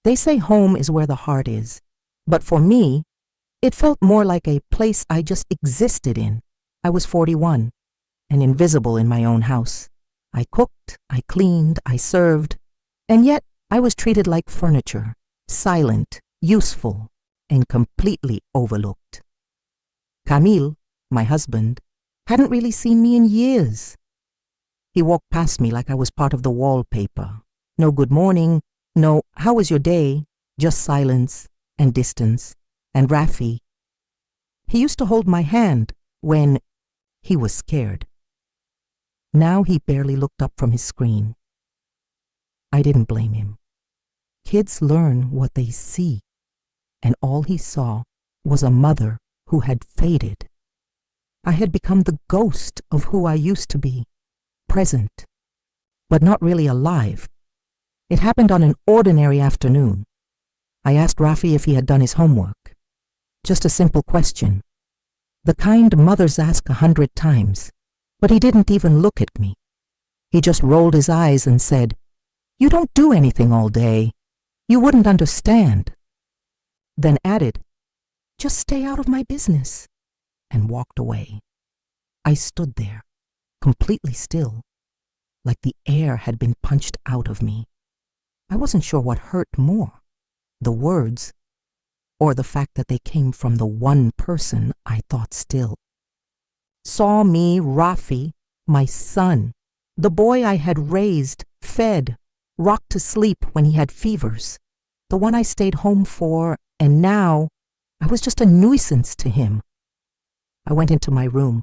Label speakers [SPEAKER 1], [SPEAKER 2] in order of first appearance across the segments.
[SPEAKER 1] They say home is where the heart is, but for me, it felt more like a place I just existed in. I was 41 and invisible in my own house. I cooked, I cleaned, I served, and yet I was treated like furniture, silent, useful, and completely overlooked. Camille, my husband, hadn't really seen me in years. He walked past me like I was part of the wallpaper. No good morning, no how was your day, just silence and distance. And Rafi, he used to hold my hand when he was scared. Now he barely looked up from his screen. I didn't blame him. Kids learn what they see, and all he saw was a mother who had faded. I had become the ghost of who I used to be, present, but not really alive. It happened on an ordinary afternoon. I asked Rafi if he had done his homework. Just a simple question, the kind mothers ask 100 times, but he didn't even look at me. He just rolled his eyes and said, "You don't do anything all day. You wouldn't understand." Then added, "Just stay out of my business," and walked away. I stood there, completely still, like the air had been punched out of me. I wasn't sure what hurt more, the words, or the fact that they came from the one person I thought still. Saw me, Rafi, my son, the boy I had raised, fed, rocked to sleep when he had fevers, the one I stayed home for, and now I was just a nuisance to him. I went into my room,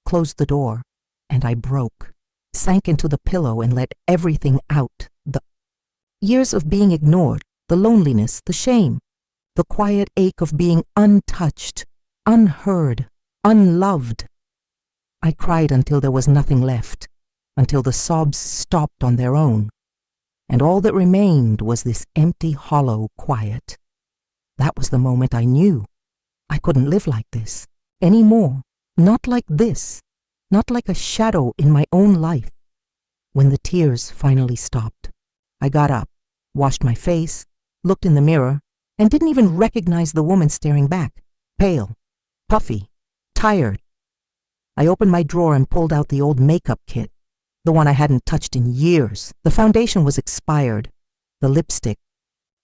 [SPEAKER 1] closed the door, and I broke, sank into the pillow and let everything out. The years of being ignored, the loneliness, the shame, the quiet ache of being untouched, unheard, unloved. I cried until there was nothing left, until the sobs stopped on their own, and all that remained was this empty, hollow quiet. That was the moment I knew I couldn't live like this anymore, not like this, not like a shadow in my own life. When the tears finally stopped, I got up, washed my face, looked in the mirror, and didn't even recognize the woman staring back, pale, puffy, tired. I opened my drawer and pulled out the old makeup kit, the one I hadn't touched in years. The foundation was expired, the lipstick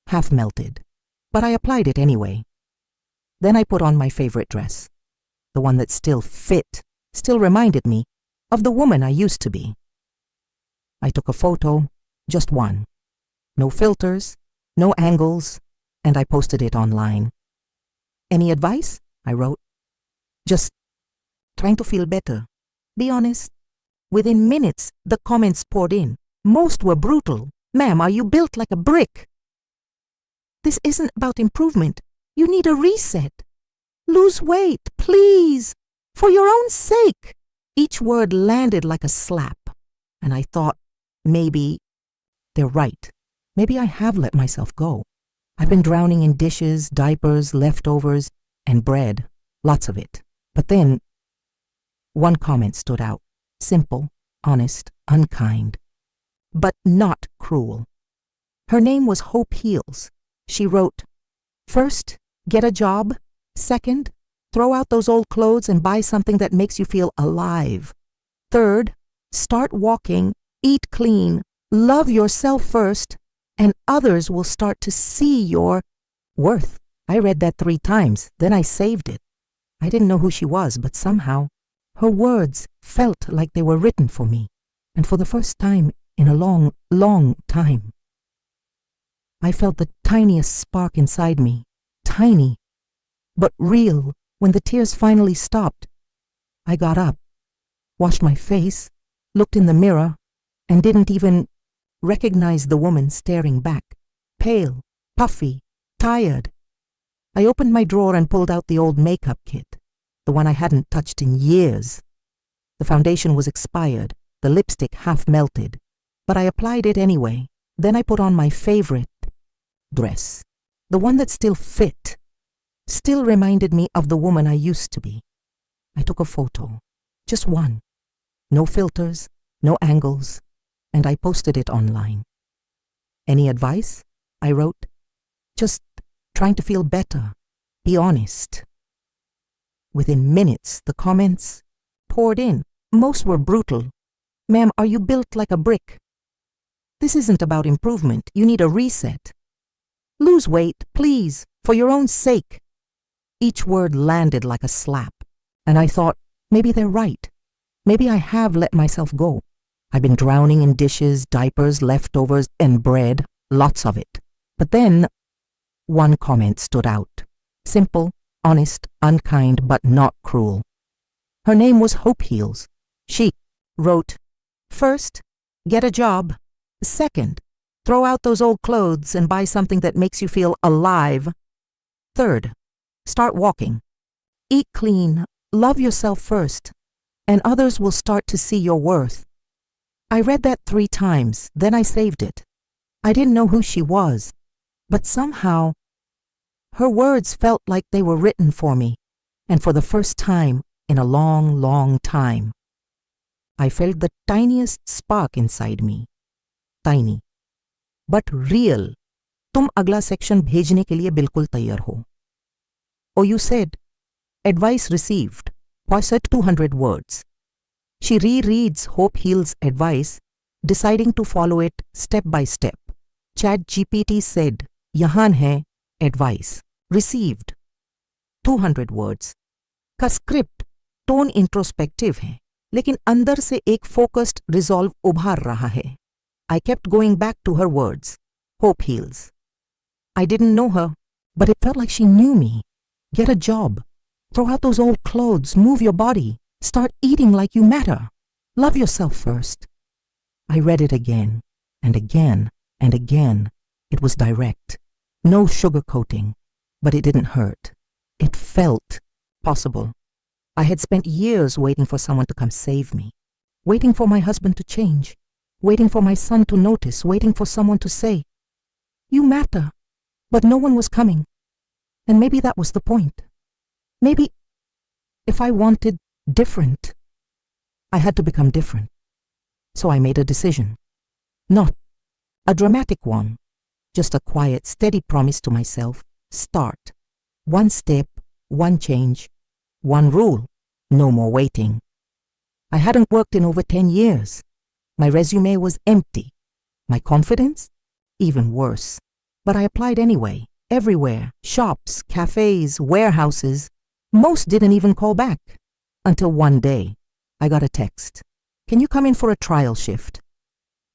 [SPEAKER 1] half melted, but I applied it anyway. Then I put on my favorite dress, the one that still fit, still reminded me of the woman I used to be. I took a photo, just one. No filters, no angles, and I posted it online. "Any advice?" I wrote. "Just trying to feel better. Be honest." Within minutes, the comments poured in. Most were brutal. "Ma'am, are you built like a brick? This isn't about improvement. You need a reset. Lose weight, please, for your own sake." Each word landed like a slap, and I thought, maybe they're right. Maybe I have let myself go. I've been drowning in dishes, diapers, leftovers, and bread, lots of it. But then, one comment stood out. Simple, honest, unkind, but not cruel. Her name was Hope Heals. She wrote, "First, get a job. Second, throw out those old clothes and buy something that makes you feel alive. Third, start walking, eat clean, love yourself first, and others will start to see your worth." I read that 3 times, then I saved it. I didn't know who she was, but somehow her words felt like they were written for me, and for the first time in a long, long time. I felt the tiniest spark inside me, tiny, but real. When the tears finally stopped, I got up, washed my face, looked in the mirror, and didn't even recognize the woman staring back, pale, puffy, tired. I opened my drawer and pulled out the old makeup kit, the one I hadn't touched in years. The foundation was expired, the lipstick half melted, but I applied it anyway. Then I put on my favorite dress, the one that still fit, still reminded me of the woman I used to be. I took a photo, just one, no filters, no angles, and I posted it online. "Any advice?" I wrote. Just trying to feel better. Be honest. Within minutes, the comments poured in. Most were brutal. Ma'am, are you built like a brick? This isn't about improvement. You need a reset. Lose weight, please, for your own sake. Each word landed like a slap, and I thought, maybe they're right. Maybe I have let myself go. I've been drowning in dishes, diapers, leftovers, and bread, lots of it. But then, one comment stood out. Simple, honest, unkind, but not cruel. Her name was Hope Heels. She wrote, "First, get a job. Second, throw out those old clothes and buy something that makes you feel alive. Third, start walking. Eat clean, love yourself first, and others will start to see your worth." I read that 3 times, then I saved it. I didn't know who she was, but somehow her words felt like they were written for me, and for the first time in a long, long time. I felt the tiniest spark inside me. Tiny, but real. तुम अगला section भेजने के लिए बिल्कुल तैयार हो. Oh, you said, advice received, said 200 words. She rereads Hope Heal's advice, deciding to follow it step by step. ChatGPT said, यहाँ है advice. Received. 200 words. का स्क्रिप्ट टोन इंट्रोस्पेक्टिव है, लेकिन अंदर से एक फोकस्ड रिजॉल्व उभार रहा है. I kept going back to her words. Hope Heals. I didn't know her, but it felt like she knew me. Get a job. Throw out those old clothes. Move your body. Start eating like you matter. Love yourself first. I read it again and again and again. It was direct. No sugarcoating. But it didn't hurt. It felt possible. I had spent years waiting for someone to come save me. Waiting for my husband to change. Waiting for my son to notice. Waiting for someone to say, "You matter." But no one was coming. And maybe that was the point. Maybe if I wanted different, I had to become different. So I made a decision. Not a dramatic one, just a quiet, steady promise to myself. Start. One step, one change, one rule. No more waiting. I hadn't worked in over 10 years. My resume was empty. My confidence? Even worse. But I applied anyway. Everywhere. Shops, cafes, warehouses. Most didn't even call back. Until one day, I got a text. "Can you come in for a trial shift?"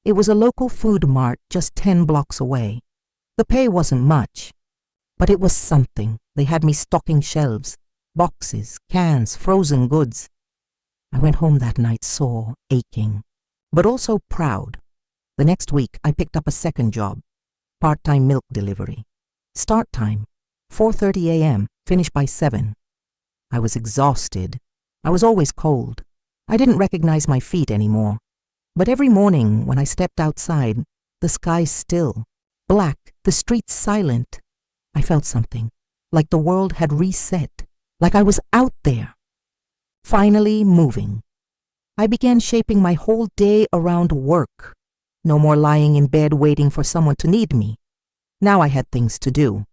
[SPEAKER 1] It was a local food mart just 10 blocks away. The pay wasn't much, but it was something. They had me stocking shelves, boxes, cans, frozen goods. I went home that night sore, aching, but also proud. The next week, I picked up a second job, part-time milk delivery. Start time, 4:30 a.m., finish by 7. I was exhausted. I was always cold. I didn't recognize my feet anymore. But every morning when I stepped outside, the sky still, black, the streets silent. I felt something, like the world had reset, like I was out there, finally moving. I began shaping my whole day around work. No more lying in bed waiting for someone to need me. Now I had things to do.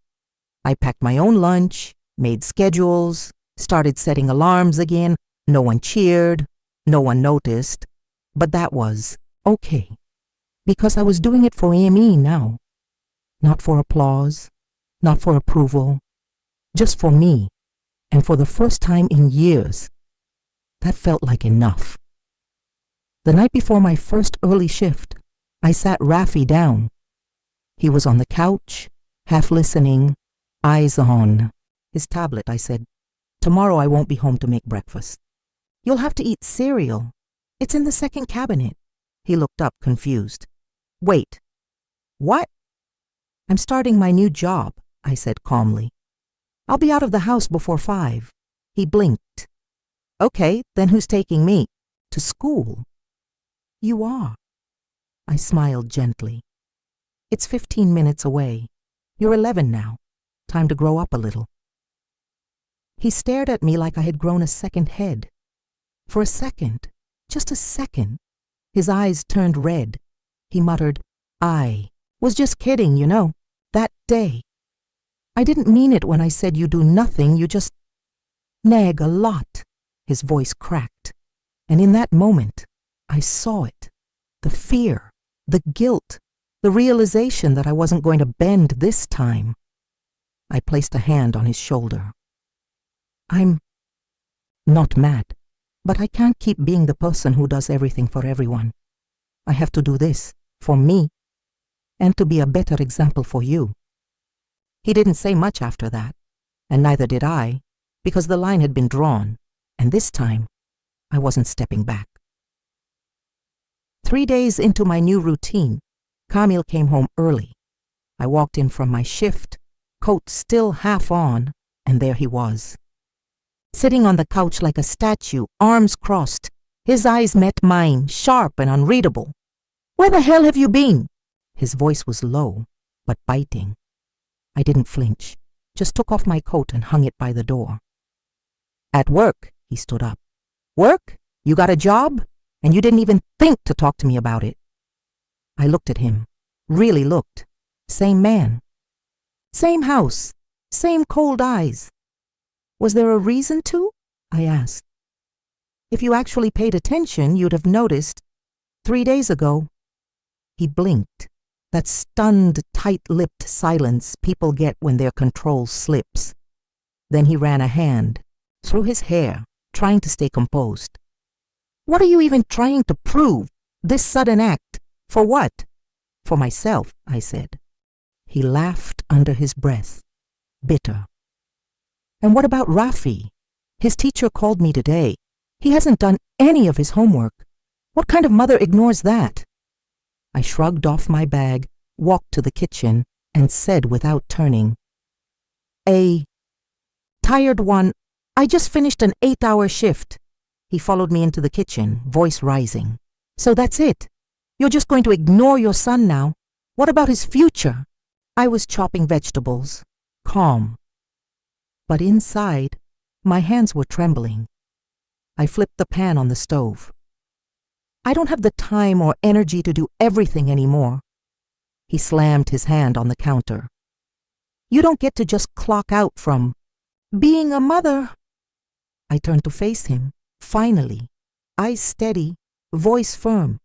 [SPEAKER 1] I packed my own lunch, made schedules, started setting alarms again. No one cheered, no one noticed, but that was okay, because I was doing it for Amy now. Not for applause, not for approval, just for me, and for the first time in years. That felt like enough. The night before my first early shift, I sat Rafi down. He was on the couch, half listening, eyes on his tablet. I said, "Tomorrow I won't be home to make breakfast. You'll have to eat cereal. It's in the second cabinet." He looked up, confused. "Wait, what?" "I'm starting my new job," I said calmly. "I'll be out of the house before 5. He blinked. "Okay, then who's taking me?" "To school." "You are." I smiled gently. "It's 15 minutes away. You're 11 now. Time to grow up a little." He stared at me like I had grown a second head. For a second, just a second, his eyes turned red. He muttered, "I was just kidding, you know, that day." I didn't mean it when I said you do nothing, you just nag a lot." His voice cracked, and in that moment, I saw it. The fear, the guilt, the realization that I wasn't going to bend this time. I placed a hand on his shoulder. "I'm not mad, but I can't keep being the person who does everything for everyone. I have to do this for me and to be a better example for you." He didn't say much after that, and neither did I, because the line had been drawn, and this time I wasn't stepping back. 3 days into my new routine, Camille came home early. I walked in from my shift, coat still half on, and there he was. Sitting on the couch like a statue, arms crossed, his eyes met mine, sharp and unreadable. "Where the hell have you been?" His voice was low, but biting. I didn't flinch, just took off my coat and hung it by the door. "At work," he stood up. "Work? You got a job? And you didn't even think to talk to me about it." I looked at him, really looked. Same man. Same house, same cold eyes. "Was there a reason to?" I asked. "If you actually paid attention, you'd have noticed 3 days ago." He blinked, that stunned, tight-lipped silence people get when their control slips. Then he ran a hand through his hair, trying to stay composed. "What are you even trying to prove? This sudden act? For what?" "For myself," I said. He laughed under his breath, bitter. "And what about Rafi? His teacher called me today. He hasn't done any of his homework. What kind of mother ignores that?" I shrugged off my bag, walked to the kitchen, and said without turning, "A tired one. I just finished an 8-hour shift." He followed me into the kitchen, voice rising. "So that's it? You're just going to ignore your son now? What about his future?" I was chopping vegetables, calm. But inside, my hands were trembling. I flipped the pan on the stove. "I don't have the time or energy to do everything anymore." He slammed his hand on the counter. "You don't get to just clock out from being a mother." I turned to face him, finally, eyes steady, voice firm.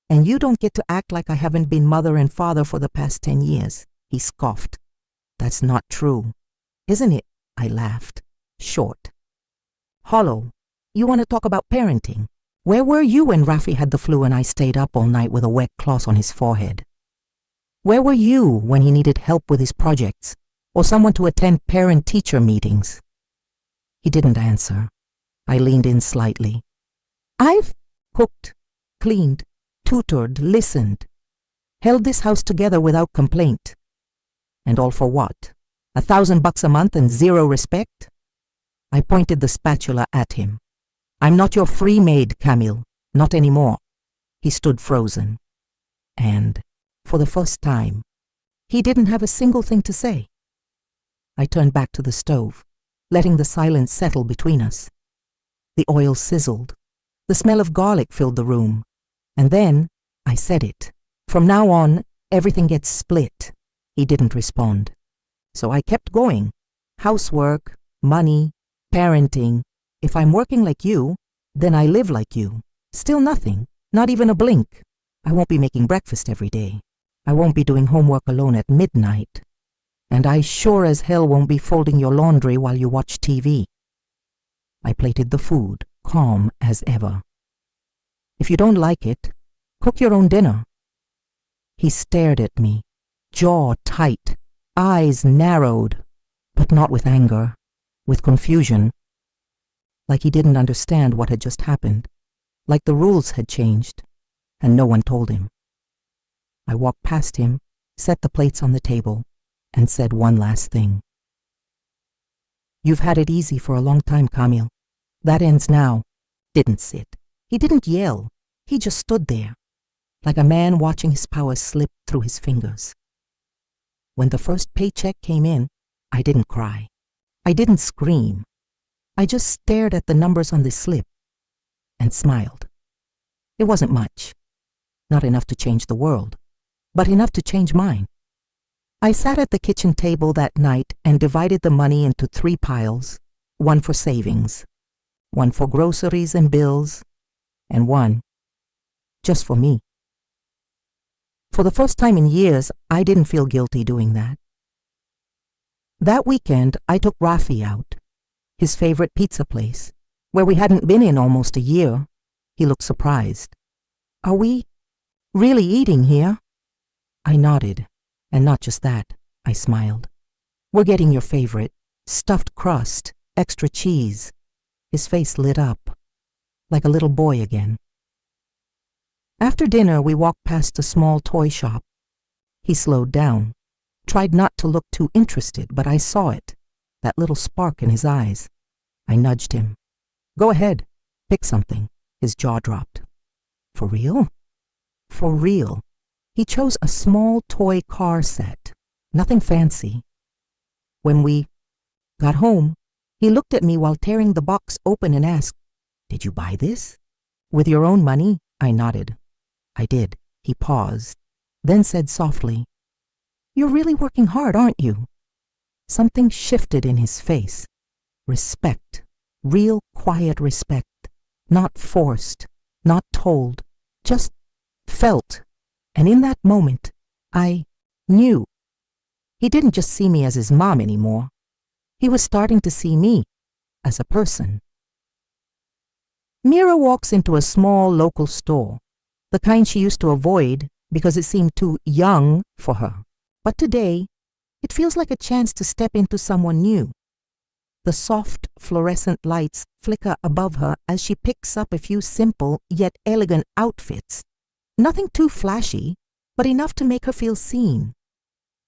[SPEAKER 1] "And you don't get to act like I haven't been mother and father for the past 10 years. He scoffed. "That's not true, isn't it?" I laughed, short. Hollow. "You want to talk about parenting? Where were you when Rafi had the flu and I stayed up all night with a wet cloth on his forehead? Where were you when he needed help with his projects or someone to attend parent-teacher meetings?" He didn't answer. I leaned in slightly. "I've cooked, cleaned, tutored, listened, held this house together without complaint. And all for what? $1,000 a month and zero respect?" I pointed the spatula at him. "I'm not your free maid, Camille. Not anymore." He stood frozen. And, for the first time, he didn't have a single thing to say. I turned back to the stove, letting the silence settle between us. The oil sizzled. The smell of garlic filled the room. And then, I said it. "From now on, everything gets split." He didn't respond. So I kept going. Housework, money, parenting. If I'm working like you, then I live like you. Still nothing, not even a blink. I won't be making breakfast every day. I won't be doing homework alone at midnight. And I sure as hell won't be folding your laundry while you watch TV. I plated the food, calm as ever. "If you don't like it, cook your own dinner." He stared at me, jaw tight, eyes narrowed, but not with anger, with confusion. Like he didn't understand what had just happened, like the rules had changed, and no one told him. I walked past him, set the plates on the table, and said one last thing. "You've had it easy for a long time, Camille. That ends now." Didn't sit. He didn't yell. He just stood there, like a man watching his power slip through his fingers. When the first paycheck came in, I didn't cry. I didn't scream. I just stared at the numbers on the slip and smiled. It wasn't much. Not enough to change the world, but enough to change mine. I sat at the kitchen table that night and divided the money into 3 piles, one for savings, one for groceries and bills, and one just for me. For the first time in years, I didn't feel guilty doing that. That weekend, I took Rafi out, his favorite pizza place, where we hadn't been in almost a year. He looked surprised. "Are we really eating here?" I nodded, and not just that, I smiled. "We're getting your favorite, stuffed crust, extra cheese." His face lit up, like a little boy again. After dinner, we walked past a small toy shop. He slowed down, tried not to look too interested, but I saw it, that little spark in his eyes. I nudged him. "Go ahead, pick something." His jaw dropped. "For real?" "For real." He chose a small toy car set, nothing fancy. When we got home, he looked at me while tearing the box open and asked, "Did you buy this?" "With your own money?" I nodded. "I did." He paused, then said softly, "You're really working hard, aren't you?" Something shifted in his face. Respect, real quiet respect, not forced, not told, just felt. And in that moment, I knew. He didn't just see me as his mom anymore. He was starting to see me as a person. Mira walks into a small local store, the kind she used to avoid because it seemed too young for her. But today, it feels like a chance to step into someone new. The soft, fluorescent lights flicker above her as she picks up a few simple yet elegant outfits. Nothing too flashy, but enough to make her feel seen.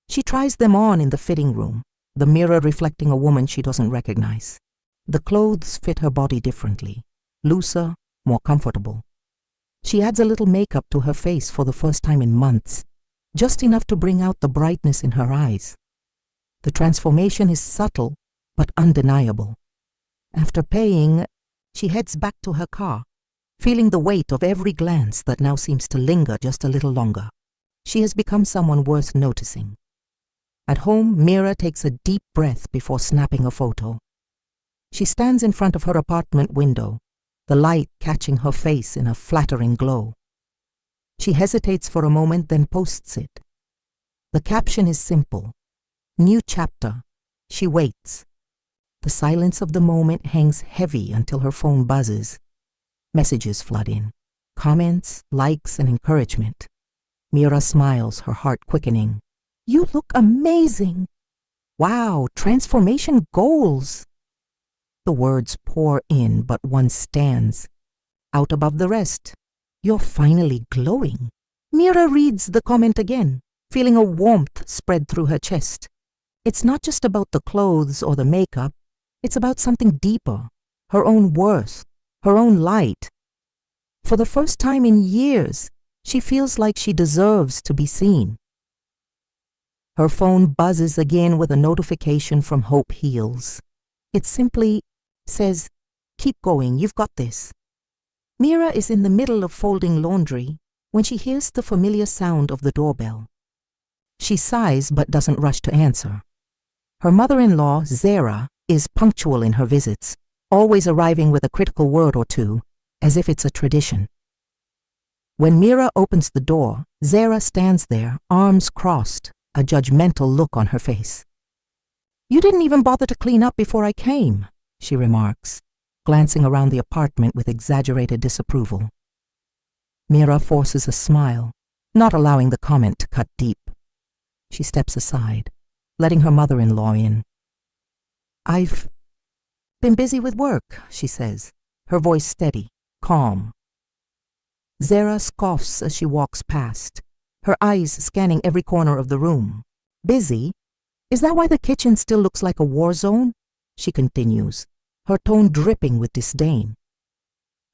[SPEAKER 1] She tries them on in the fitting room, the mirror reflecting a woman she doesn't recognize. The clothes fit her body differently, looser, more comfortable. She adds a little makeup to her face for the first time in months, just enough to bring out the brightness in her eyes. The transformation is subtle but undeniable. After paying, she heads back to her car, feeling the weight of every glance that now seems to linger just a little longer. She has become someone worth noticing. At home, Mira takes a deep breath before snapping a photo. She stands in front of her apartment window, the light catching her face in a flattering glow. She hesitates for a moment, then posts it. The caption is simple. New chapter. She waits. The silence of the moment hangs heavy until her phone buzzes. Messages flood in. Comments, likes, and encouragement. Mira smiles, her heart quickening. "You look amazing!" "Wow, transformation goals!" The words pour in, but one stands out above the rest. "You're finally glowing." Mira reads the comment again, feeling a warmth spread through her chest. It's not just about the clothes or the makeup. It's about something deeper, her own worth, her own light. For the first time in years, she feels like she deserves to be seen. Her phone buzzes again with a notification from Hope Heals. It simply says, "Keep going, you've got this." Mira is in the middle of folding laundry when she hears the familiar sound of the doorbell. She sighs but doesn't rush to answer. Her mother-in-law, Zara, is punctual in her visits, always arriving with a critical word or two, as if it's a tradition. When Mira opens the door, Zara stands there, arms crossed, a judgmental look on her face. "You didn't even bother to clean up before I came," she remarks, glancing around the apartment with exaggerated disapproval. Mira forces a smile, not allowing the comment to cut deep. She steps aside, letting her mother-in-law in. "I've been busy with work," she says, her voice steady, calm. Zara scoffs as she walks past, her eyes scanning every corner of the room. "Busy? Is that why the kitchen still looks like a war zone?" she continues, her tone dripping with disdain.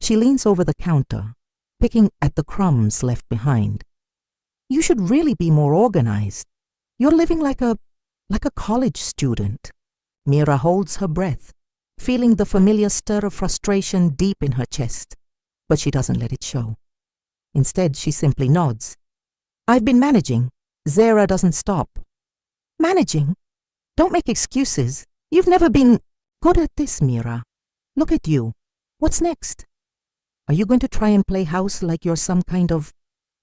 [SPEAKER 1] She leans over the counter, picking at the crumbs left behind. "You should really be more organized. You're living like a college student." Mira holds her breath, feeling the familiar stir of frustration deep in her chest, but she doesn't let it show. Instead, she simply nods. "I've been managing." Zara doesn't stop. Managing? Don't make excuses. You've never been good at this, Mira. Look at you. What's next? Are you going to try and play house like you're some kind of,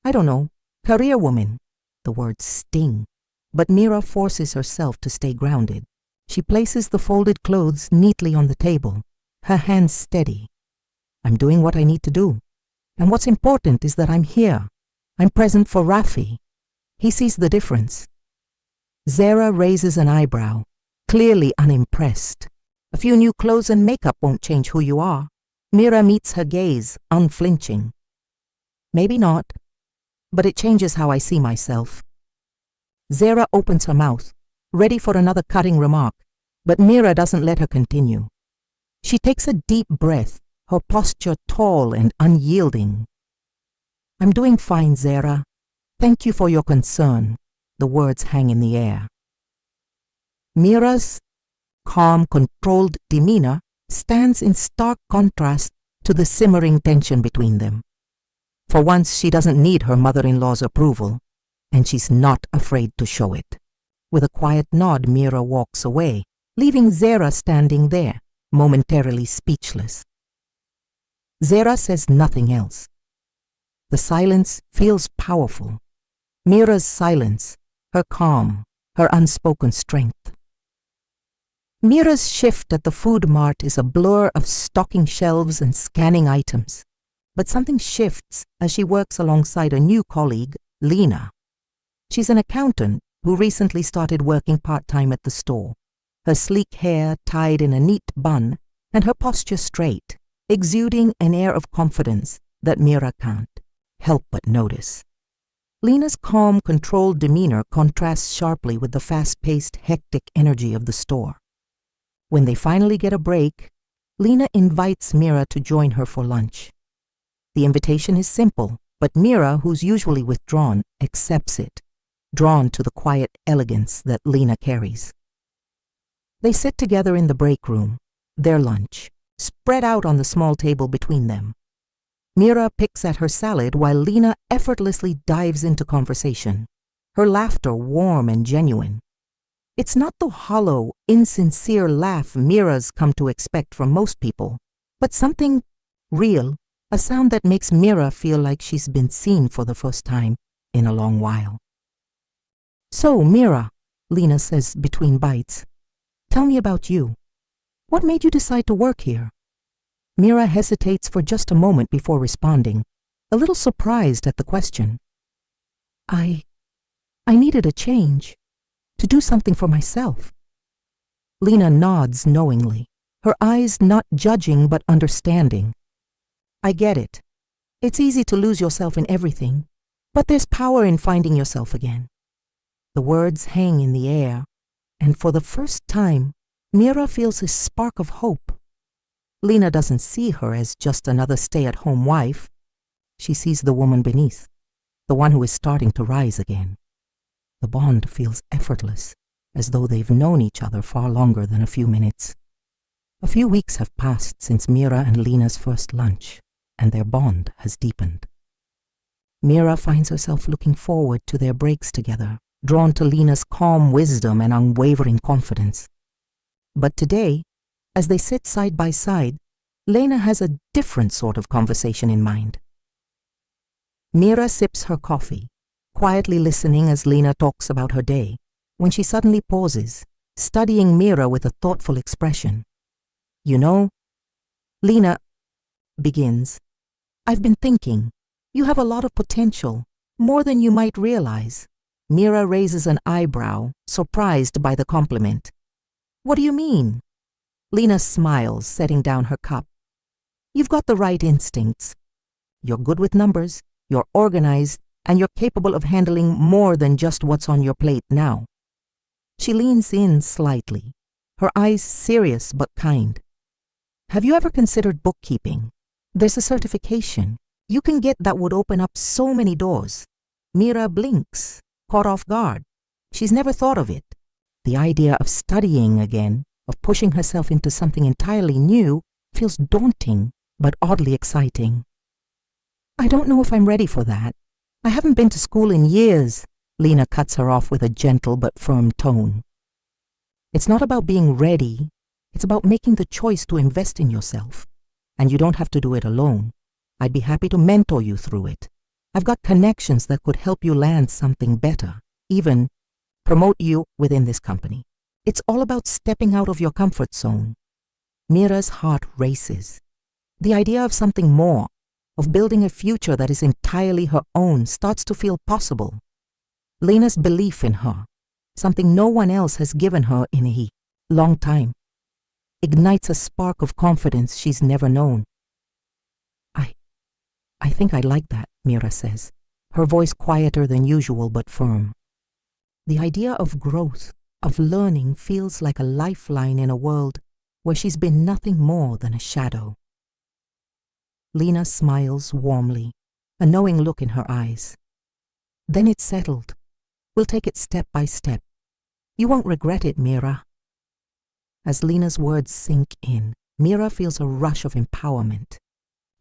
[SPEAKER 1] I don't know, career woman? The words sting, but Mira forces herself to stay grounded. She places the folded clothes neatly on the table, her hands steady. I'm doing what I need to do. And what's important is that I'm here. I'm present for Rafi. He sees the difference. Zara raises an eyebrow, clearly unimpressed. A few new clothes and makeup won't change who you are. Mira meets her gaze, unflinching. Maybe not, but it changes how I see myself. Zara opens her mouth, ready for another cutting remark, but Mira doesn't let her continue. She takes a deep breath, her posture tall and unyielding. I'm doing fine, Zara. Thank you for your concern. The words hang in the air. Mira's calm, controlled demeanor stands in stark contrast to the simmering tension between them. For once, she doesn't need her mother-in-law's approval, and she's not afraid to show it. With a quiet nod, Mira walks away, leaving Zara standing there, momentarily speechless. Zara says nothing else. The silence feels powerful. Mira's silence, her calm, her unspoken strength. Mira's shift at the food mart is a blur of stocking shelves and scanning items. But something shifts as she works alongside a new colleague, Lena. She's an accountant who recently started working part-time at the store, her sleek hair tied in a neat bun and her posture straight, exuding an air of confidence that Mira can't help but notice. Lena's calm, controlled demeanor contrasts sharply with the fast-paced, hectic energy of the store. When they finally get a break, Lena invites Mira to join her for lunch. The invitation is simple, but Mira, who's usually withdrawn, accepts it, drawn to the quiet elegance that Lena carries. They sit together in the break room, their lunch, spread out on the small table between them. Mira picks at her salad while Lena effortlessly dives into conversation, her laughter warm and genuine. It's not the hollow, insincere laugh Mira's come to expect from most people, but something real, a sound that makes Mira feel like she's been seen for the first time in a long while. So, Mira, Lena says between bites, tell me about you. What made you decide to work here? Mira hesitates for just a moment before responding, a little surprised at the question. I needed a change. To do something for myself. Lena nods knowingly, her eyes not judging but understanding. I get it. It's easy to lose yourself in everything, but there's power in finding yourself again. The words hang in the air, and for the first time, Mira feels a spark of hope. Lena doesn't see her as just another stay-at-home wife. She sees the woman beneath, the one who is starting to rise again. The bond feels effortless, as though they've known each other far longer than a few minutes. A few weeks have passed since Mira and Lena's first lunch, and their bond has deepened. Mira finds herself looking forward to their breaks together, drawn to Lena's calm wisdom and unwavering confidence. But today, as they sit side by side, Lena has a different sort of conversation in mind. Mira sips her coffee, quietly listening as Lena talks about her day, when she suddenly pauses, studying Mira with a thoughtful expression. You know, Lena begins, I've been thinking, you have a lot of potential, more than you might realize. Mira raises an eyebrow, surprised by the compliment. What do you mean? Lena smiles, setting down her cup. You've got the right instincts. You're good with numbers, you're organized, and you're capable of handling more than just what's on your plate now. She leans in slightly, her eyes serious but kind. Have you ever considered bookkeeping? There's a certification you can get that would open up so many doors. Mira blinks, caught off guard. She's never thought of it. The idea of studying again, of pushing herself into something entirely new, feels daunting but oddly exciting. I don't know if I'm ready for that. I haven't been to school in years. Lena cuts her off with a gentle but firm tone. It's not about being ready. It's about making the choice to invest in yourself. And you don't have to do it alone. I'd be happy to mentor you through it. I've got connections that could help you land something better, even promote you within this company. It's all about stepping out of your comfort zone. Mira's heart races. The idea of something more, of building a future that is entirely her own, starts to feel possible. Lena's belief in her, something no one else has given her in a long time, ignites a spark of confidence she's never known. I think I like that, Mira says, her voice quieter than usual but firm. The idea of growth, of learning, feels like a lifeline in a world where she's been nothing more than a shadow. Lena smiles warmly, a knowing look in her eyes. Then it's settled. We'll take it step by step. You won't regret it, Mira. As Lena's words sink in, Mira feels a rush of empowerment.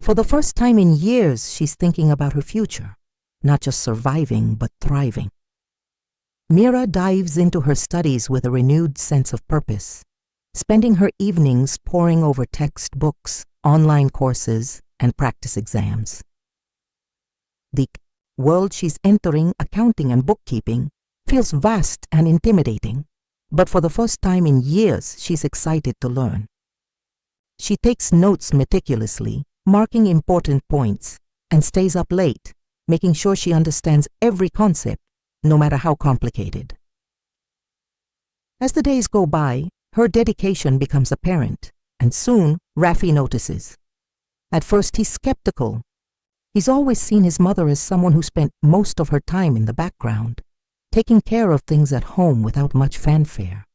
[SPEAKER 1] For the first time in years, she's thinking about her future, not just surviving, but thriving. Mira dives into her studies with a renewed sense of purpose, spending her evenings poring over textbooks, online courses, and practice exams. The world she's entering, accounting and bookkeeping, feels vast and intimidating, but for the first time in years, she's excited to learn. She takes notes meticulously, marking important points, and stays up late, making sure she understands every concept, no matter how complicated. As the days go by, her dedication becomes apparent, and soon Rafi notices. At first he's skeptical. He's always seen his mother as someone who spent most of her time in the background, taking care of things at home without much fanfare.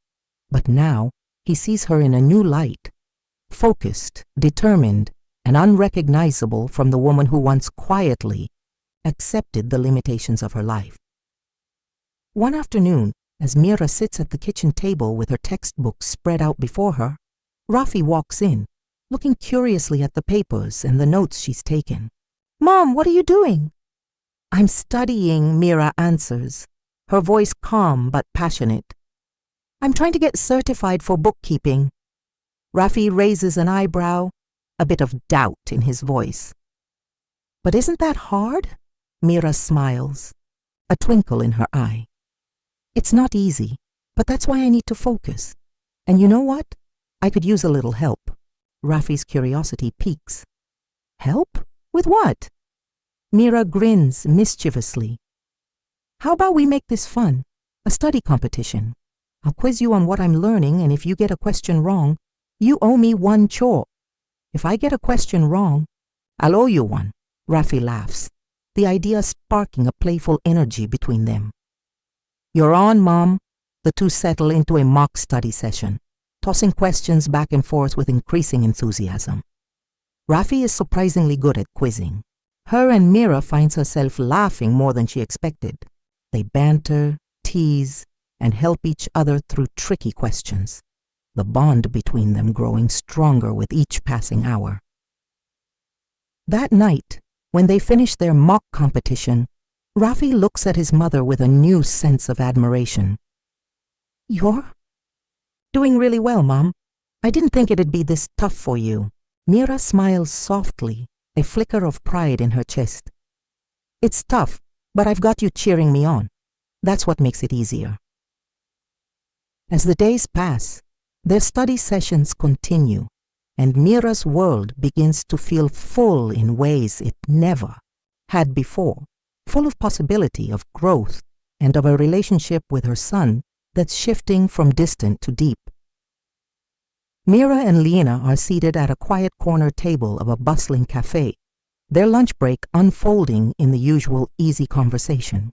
[SPEAKER 1] But now he sees her in a new light, focused, determined, and unrecognizable from the woman who once quietly accepted the limitations of her life. One afternoon, as Mira sits at the kitchen table with her textbooks spread out before her, Rafi walks in, looking curiously at the papers and the notes she's taken. "Mom, what are you doing?" "I'm studying," Mira answers, her voice calm but passionate. "I'm trying to get certified for bookkeeping." Rafi raises an eyebrow, a bit of doubt in his voice. "But isn't that hard?" Mira smiles, a twinkle in her eye. "It's not easy, but that's why I need to focus. And you know what? I could use a little help." Rafi's curiosity piques. "Help? With what?" Mira grins mischievously. "How about we make this fun? A study competition. I'll quiz you on what I'm learning, and if you get a question wrong, you owe me one chore. If I get a question wrong, I'll owe you one." Rafi laughs, the idea sparking a playful energy between them. "You're on, Mom." The two settle into a mock study session, tossing questions back and forth with increasing enthusiasm. Rafi is surprisingly good at quizzing. Her and Mira finds herself laughing more than she expected. They banter, tease, and help each other through tricky questions, the bond between them growing stronger with each passing hour. That night, when they finish their mock competition, Rafi looks at his mother with a new sense of admiration. "You're doing really well, Mom. I didn't think it'd be this tough for you." Mira smiles softly, a flicker of pride in her chest. "It's tough, but I've got you cheering me on. That's what makes it easier." As the days pass, their study sessions continue, and Mira's world begins to feel full in ways it never had before, full of possibility, of growth, and of a relationship with her son that's shifting from distant to deep. Mira and Lena are seated at a quiet corner table of a bustling cafe, their lunch break unfolding in the usual easy conversation.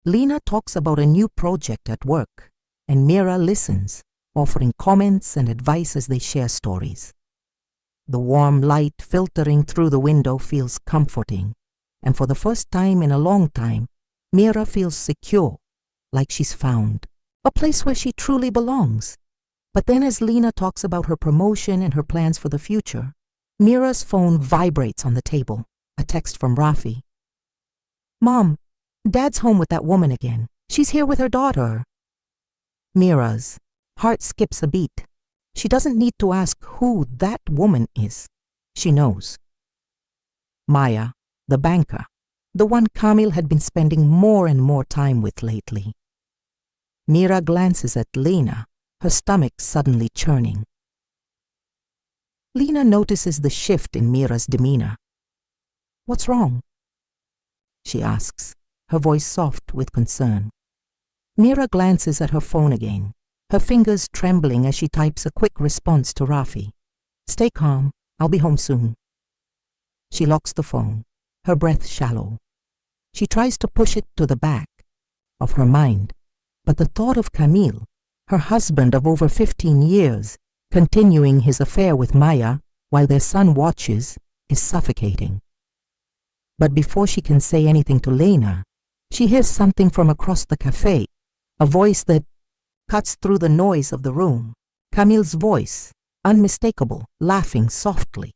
[SPEAKER 1] Lena talks about a new project at work, and Mira listens, offering comments and advice as they share stories. The warm light filtering through the window feels comforting, and for the first time in a long time, Mira feels secure, like she's found a place where she truly belongs. But then as Lena talks about her promotion and her plans for the future, Mira's phone vibrates on the table, a text from Rafi. "Mom, Dad's home with that woman again. She's here with her daughter. Mira's heart skips a beat. She doesn't need to ask who that woman is. She knows. Maya, the banker, the one Kamil had been spending more and more time with lately. Mira glances at Lena, her stomach suddenly churning. Lena notices the shift in Mira's demeanor. "What's wrong?" she asks, her voice soft with concern. Mira glances at her phone again, her fingers trembling as she types a quick response to Rafi. "Stay calm, I'll be home soon." She locks the phone, her breath shallow. She tries to push it to the back of her mind, but the thought of Kamil, her husband of over 15 years, continuing his affair with Maya while their son watches, is suffocating. But before she can say anything to Lena, she hears something from across the cafe, a voice that cuts through the noise of the room. Kamil's voice, unmistakable, laughing softly.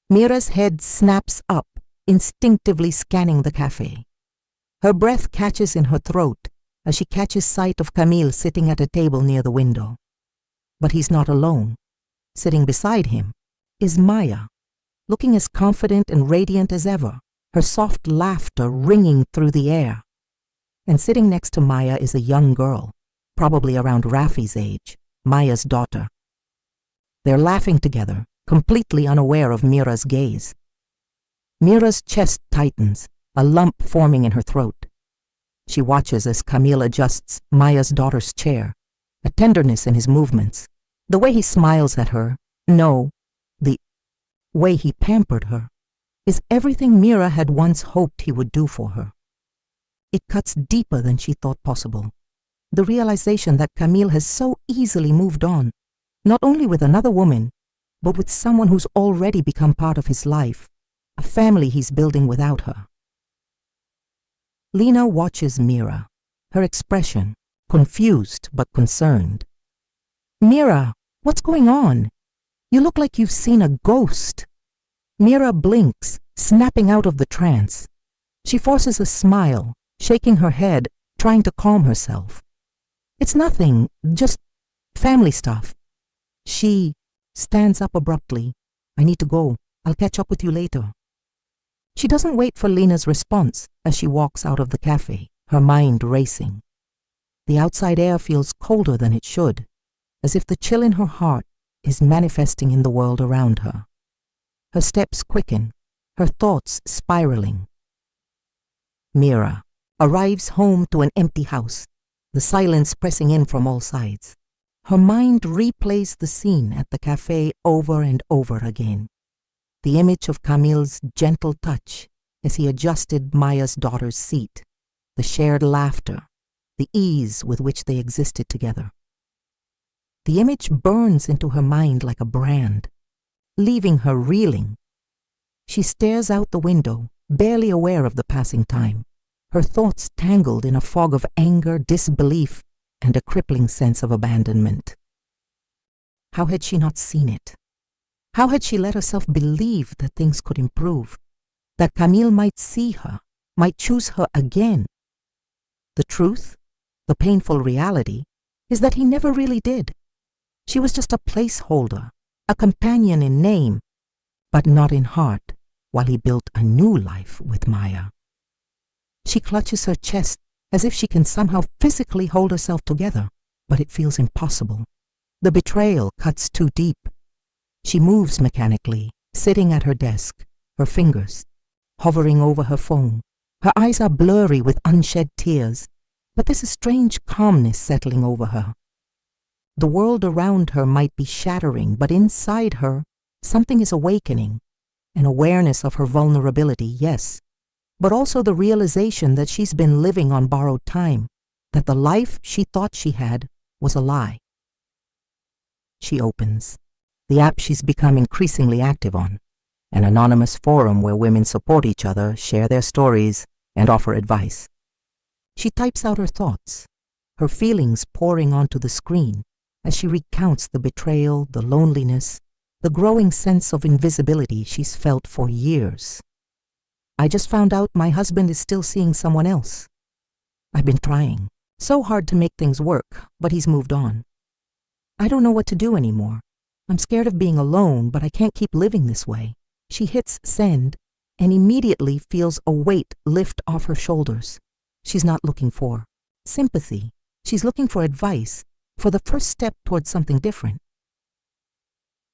[SPEAKER 1] Mira's head snaps up, instinctively scanning the cafe. Her breath catches in her throat as she catches sight of Kamil sitting at a table near the window. But he's not alone. Sitting beside him is Maya, looking as confident and radiant as ever, her soft laughter ringing through the air. And sitting next to Maya is a young girl, probably around Rafi's age, Maya's daughter. They're laughing together, completely unaware of Mira's gaze. Mira's chest tightens, a lump forming in her throat. She watches as Kamil adjusts Maya's daughter's chair, a tenderness in his movements, the way he smiles at her, no, the way he pampered her, is everything Mira had once hoped he would do for her. It cuts deeper than she thought possible. The realization that Kamil has so easily moved on, not only with another woman, but with someone who's already become part of his life, a family he's building without her. Lena watches Mira, her expression confused but concerned. "Mira, what's going on? You look like you've seen a ghost." Mira blinks, snapping out of the trance. She forces a smile, shaking her head, trying to calm herself. "It's nothing, just family stuff." She stands up abruptly. "I need to go. I'll catch up with you later." She doesn't wait for Lena's response as she walks out of the cafe, her mind racing. The outside air feels colder than it should, as if the chill in her heart is manifesting in the world around her. Her steps quicken, her thoughts spiraling. Mira arrives home to an empty house, the silence pressing in from all sides. Her mind replays the scene at the cafe over and over again. The image of Kamil's gentle touch as he adjusted Maya's daughter's seat, the shared laughter, the ease with which they existed together. The image burns into her mind like a brand, leaving her reeling. She stares out the window, barely aware of the passing time, her thoughts tangled in a fog of anger, disbelief, and a crippling sense of abandonment. How had she not seen it? How had she let herself believe that things could improve, that Kamil might see her, might choose her again? The truth, the painful reality, is that he never really did. She was just a placeholder, a companion in name, but not in heart, while he built a new life with Maya. She clutches her chest as if she can somehow physically hold herself together, but it feels impossible. The betrayal cuts too deep. She moves mechanically, sitting at her desk, her fingers hovering over her phone. Her eyes are blurry with unshed tears, but there's a strange calmness settling over her. The world around her might be shattering, but inside her, something is awakening. An awareness of her vulnerability, yes, but also the realization that she's been living on borrowed time, that the life she thought she had was a lie. She opens the app she's become increasingly active on, an anonymous forum where women support each other, share their stories, and offer advice. She types out her thoughts, her feelings pouring onto the screen as she recounts the betrayal, the loneliness, the growing sense of invisibility she's felt for years. I just found out my husband is still seeing someone else. I've been trying so hard to make things work, but he's moved on. I don't know what to do anymore. I'm scared of being alone, but I can't keep living this way." She hits send and immediately feels a weight lift off her shoulders. She's not looking for sympathy. She's looking for advice, for the first step towards something different.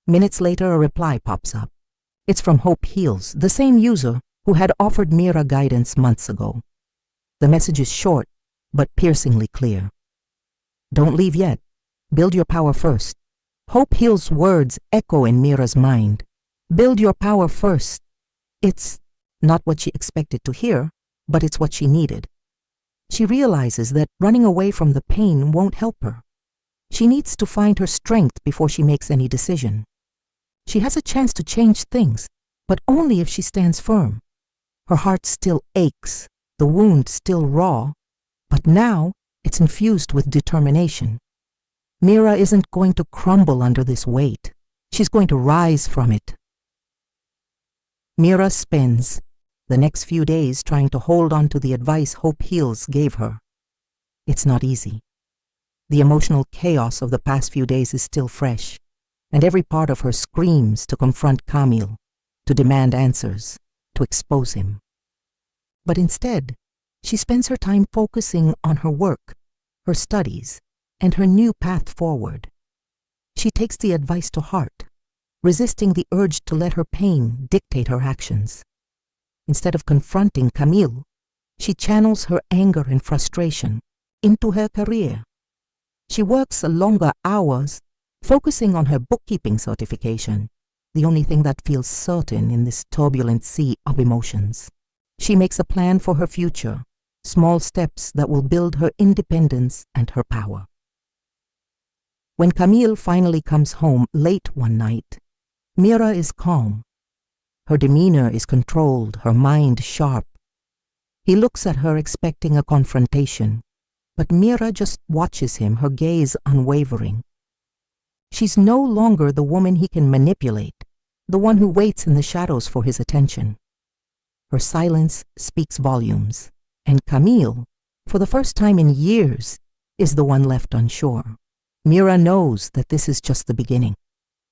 [SPEAKER 1] Minutes later, a reply pops up. It's from Hope Heals, the same user who had offered Mira guidance months ago. The message is short, but piercingly clear. "Don't leave yet. Build your power first." Hope Heals' words echo in Mira's mind. Build your power first. It's not what she expected to hear, but it's what she needed. She realizes that running away from the pain won't help her. She needs to find her strength before she makes any decision. She has a chance to change things, but only if she stands firm. Her heart still aches, the wound still raw, but now it's infused with determination. Mira isn't going to crumble under this weight. She's going to rise from it. Mira spends the next few days trying to hold on to the advice Hope Heals gave her. It's not easy. The emotional chaos of the past few days is still fresh, and every part of her screams to confront Camille, to demand answers, to expose him. But instead, she spends her time focusing on her work, her studies, and her new path forward. She takes the advice to heart, resisting the urge to let her pain dictate her actions. Instead of confronting Camille, she channels her anger and frustration into her career. She works longer hours, focusing on her bookkeeping certification, the only thing that feels certain in this turbulent sea of emotions. She makes a plan for her future, small steps that will build her independence and her power. When Camille finally comes home late one night, Mira is calm. Her demeanor is controlled, her mind sharp. He looks at her expecting a confrontation, but Mira just watches him, her gaze unwavering. She's no longer the woman he can manipulate, the one who waits in the shadows for his attention. Her silence speaks volumes, and Camille, for the first time in years, is the one left unsure. Mira knows that this is just the beginning.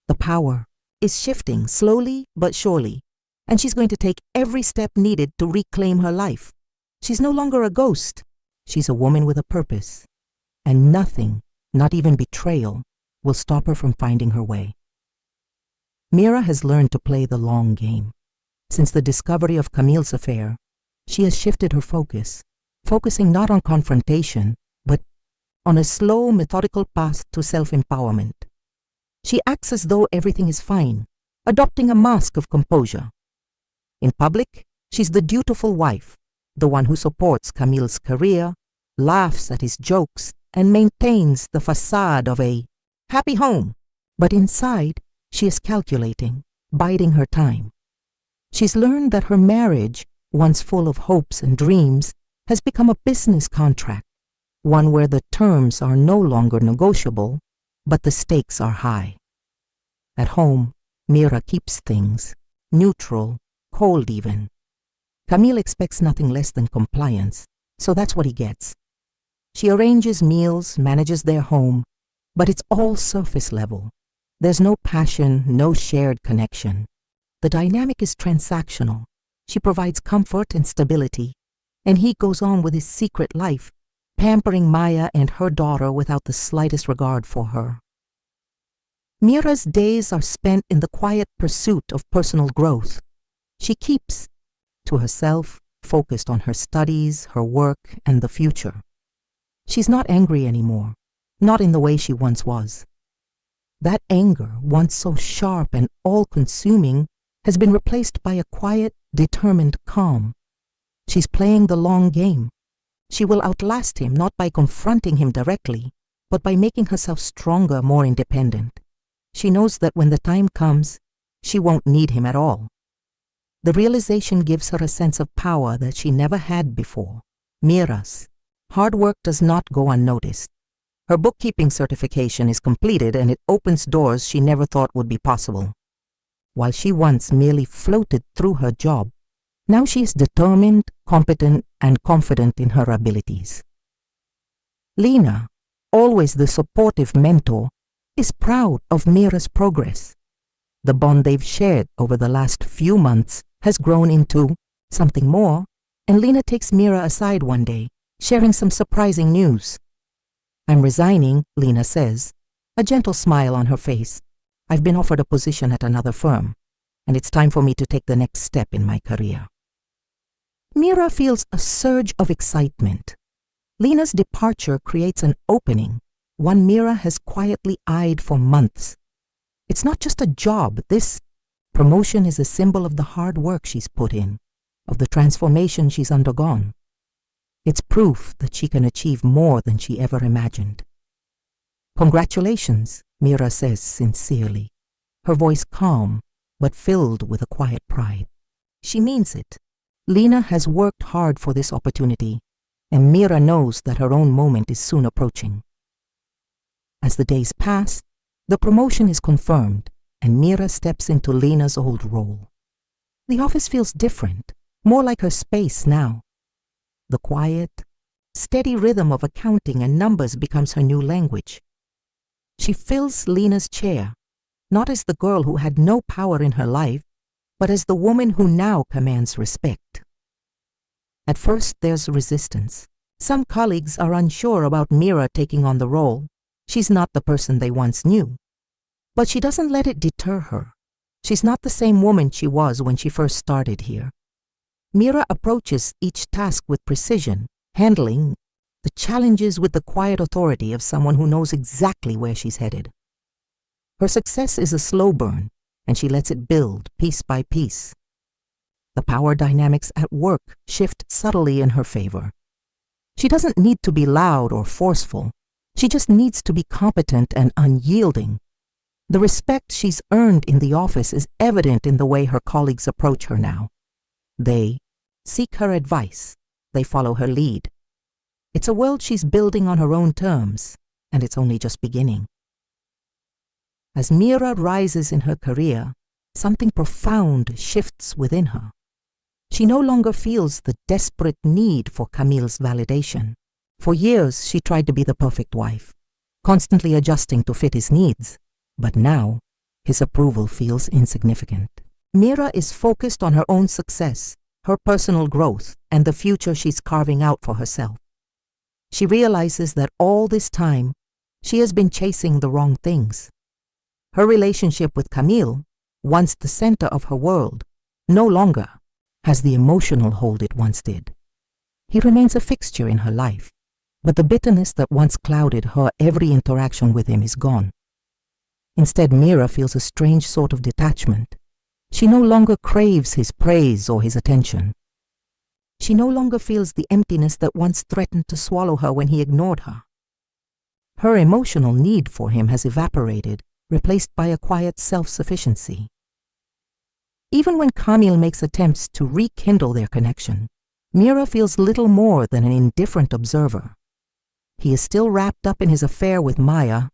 [SPEAKER 1] The power is shifting slowly but surely, and she's going to take every step needed to reclaim her life. She's no longer a ghost. She's a woman with a purpose, and nothing, not even betrayal, will stop her from finding her way. Mira has learned to play the long game. Since the discovery of Camille's affair, she has shifted her focus, focusing not on confrontation, but on a slow, methodical path to self-empowerment. She acts as though everything is fine, adopting a mask of composure. In public, she's the dutiful wife, the one who supports Camille's career, laughs at his jokes, and maintains the facade of a happy home. But inside, she is calculating, biding her time. She's learned that her marriage, once full of hopes and dreams, has become a business contract, one where the terms are no longer negotiable, but the stakes are high. At home, Mira keeps things neutral, cold even. Camille expects nothing less than compliance, so that's what he gets. She arranges meals, manages their home, but it's all surface level. There's no passion, no shared connection. The dynamic is transactional. She provides comfort and stability, and he goes on with his secret life, pampering Maya and her daughter without the slightest regard for her. Mira's days are spent in the quiet pursuit of personal growth. She keeps to herself, focused on her studies, her work, and the future. She's not angry anymore, not in the way she once was. That anger, once so sharp and all-consuming, has been replaced by a quiet, determined calm. She's playing the long game. She will outlast him not by confronting him directly, but by making herself stronger, more independent. She knows that when the time comes, she won't need him at all. The realization gives her a sense of power that she never had before. Mira's hard work does not go unnoticed. Her bookkeeping certification is completed, and it opens doors she never thought would be possible. While she once merely floated through her job, Now she is determined, competent, and confident in her abilities. Lena, always the supportive mentor, is proud of Mira's progress. The bond they've shared over the last few months has grown into something more, and Lena takes Mira aside one day, sharing some surprising news. "I'm resigning," Lena says, a gentle smile on her face. "I've been offered a position at another firm, and it's time for me to take the next step in my career." Mira feels a surge of excitement. Lena's departure creates an opening, one Mira has quietly eyed for months. It's not just a job. This promotion is a symbol of the hard work she's put in, of the transformation she's undergone. It's proof that she can achieve more than she ever imagined. "Congratulations," Mira says sincerely, her voice calm but filled with a quiet pride. She means it. Lena has worked hard for this opportunity, and Mira knows that her own moment is soon approaching. As the days pass, the promotion is confirmed, and Mira steps into Lena's old role. The office feels different, more like her space now. The quiet, steady rhythm of accounting and numbers becomes her new language. She fills Lena's chair, not as the girl who had no power in her life, but as the woman who now commands respect. At first, there's resistance. Some colleagues are unsure about Mira taking on the role. She's not the person they once knew. But she doesn't let it deter her. She's not the same woman she was when she first started here. Mira approaches each task with precision, handling the challenges with the quiet authority of someone who knows exactly where she's headed. Her success is a slow burn, and she lets it build piece by piece. The power dynamics at work shift subtly in her favor. She doesn't need to be loud or forceful. She just needs to be competent and unyielding. The respect she's earned in the office is evident in the way her colleagues approach her now. They seek her advice. They follow her lead. It's a world she's building on her own terms, and it's only just beginning. As Mira rises in her career, something profound shifts within her. She no longer feels the desperate need for Camille's validation. For years, she tried to be the perfect wife, constantly adjusting to fit his needs. But now, his approval feels insignificant. Mira is focused on her own success, her personal growth, and the future she's carving out for herself. She realizes that all this time, she has been chasing the wrong things. Her relationship with Camille, once the center of her world, no longer has the emotional hold it once did. He remains a fixture in her life, but the bitterness that once clouded her every interaction with him is gone. Instead, Mira feels a strange sort of detachment. She no longer craves his praise or his attention. She no longer feels the emptiness that once threatened to swallow her when he ignored her. Her emotional need for him has evaporated, replaced by a quiet self-sufficiency. Even when Camille makes attempts to rekindle their connection, Mira feels little more than an indifferent observer. He is still wrapped up in his affair with Maya,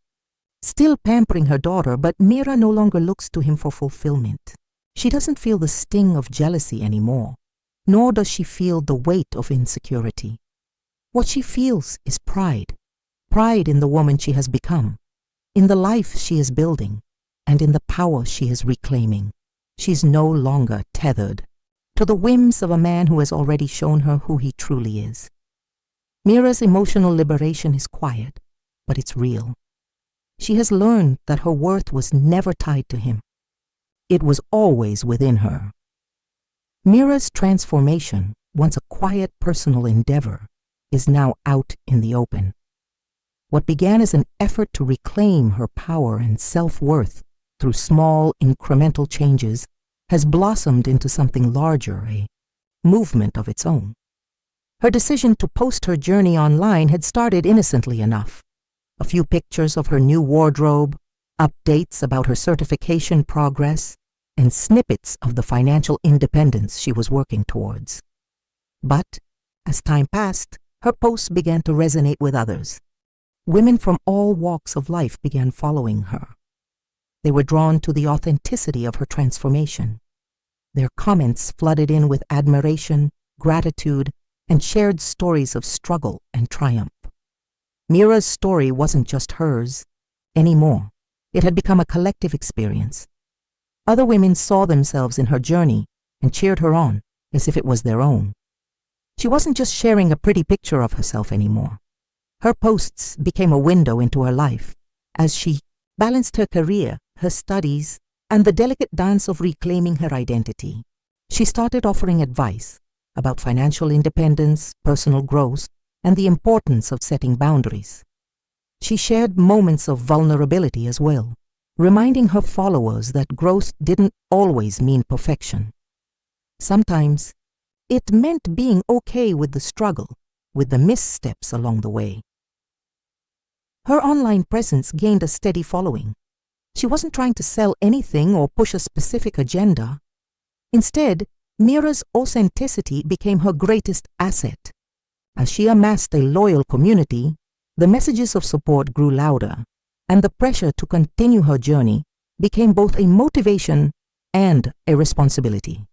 [SPEAKER 1] still pampering her daughter, but Mira no longer looks to him for fulfillment. She doesn't feel the sting of jealousy anymore, nor does she feel the weight of insecurity. What she feels is pride. Pride in the woman she has become, in the life she is building, and in the power she is reclaiming. She's no longer tethered to the whims of a man who has already shown her who he truly is. Mira's emotional liberation is quiet, but it's real. She has learned that her worth was never tied to him. It was always within her. Mira's transformation, once a quiet personal endeavor, is now out in the open. What began as an effort to reclaim her power and self-worth through small, incremental changes has blossomed into something larger, a movement of its own. Her decision to post her journey online had started innocently enough. A few pictures of her new wardrobe, updates about her certification progress, and snippets of the financial independence she was working towards. But, as time passed, her posts began to resonate with others. Women from all walks of life began following her. They were drawn to the authenticity of her transformation. Their comments flooded in with admiration, gratitude, and shared stories of struggle and triumph. Mira's story wasn't just hers anymore. It had become a collective experience. Other women saw themselves in her journey and cheered her on as if it was their own. She wasn't just sharing a pretty picture of herself anymore. Her posts became a window into her life as she balanced her career, her studies, and the delicate dance of reclaiming her identity. She started offering advice about financial independence, personal growth, and the importance of setting boundaries. She shared moments of vulnerability as well, reminding her followers that growth didn't always mean perfection. Sometimes it meant being okay with the struggle, with the missteps along the way. Her online presence gained a steady following. She wasn't trying to sell anything or push a specific agenda. Instead, Mira's authenticity became her greatest asset. As she amassed a loyal community, the messages of support grew louder, and the pressure to continue her journey became both a motivation and a responsibility.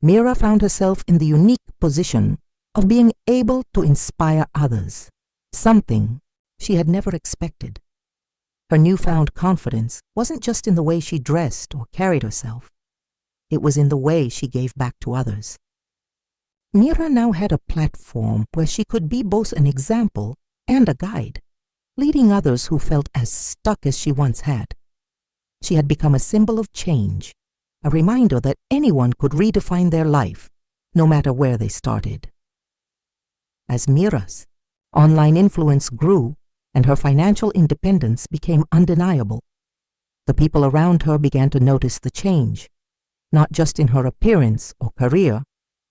[SPEAKER 1] Mira found herself in the unique position of being able to inspire others, something she had never expected. Her newfound confidence wasn't just in the way she dressed or carried herself. It was in the way she gave back to others. Mira now had a platform where she could be both an example and a guide, leading others who felt as stuck as she once had. She had become a symbol of change, a reminder that anyone could redefine their life, no matter where they started. As Mira's online influence grew and her financial independence became undeniable, the people around her began to notice the change, not just in her appearance or career,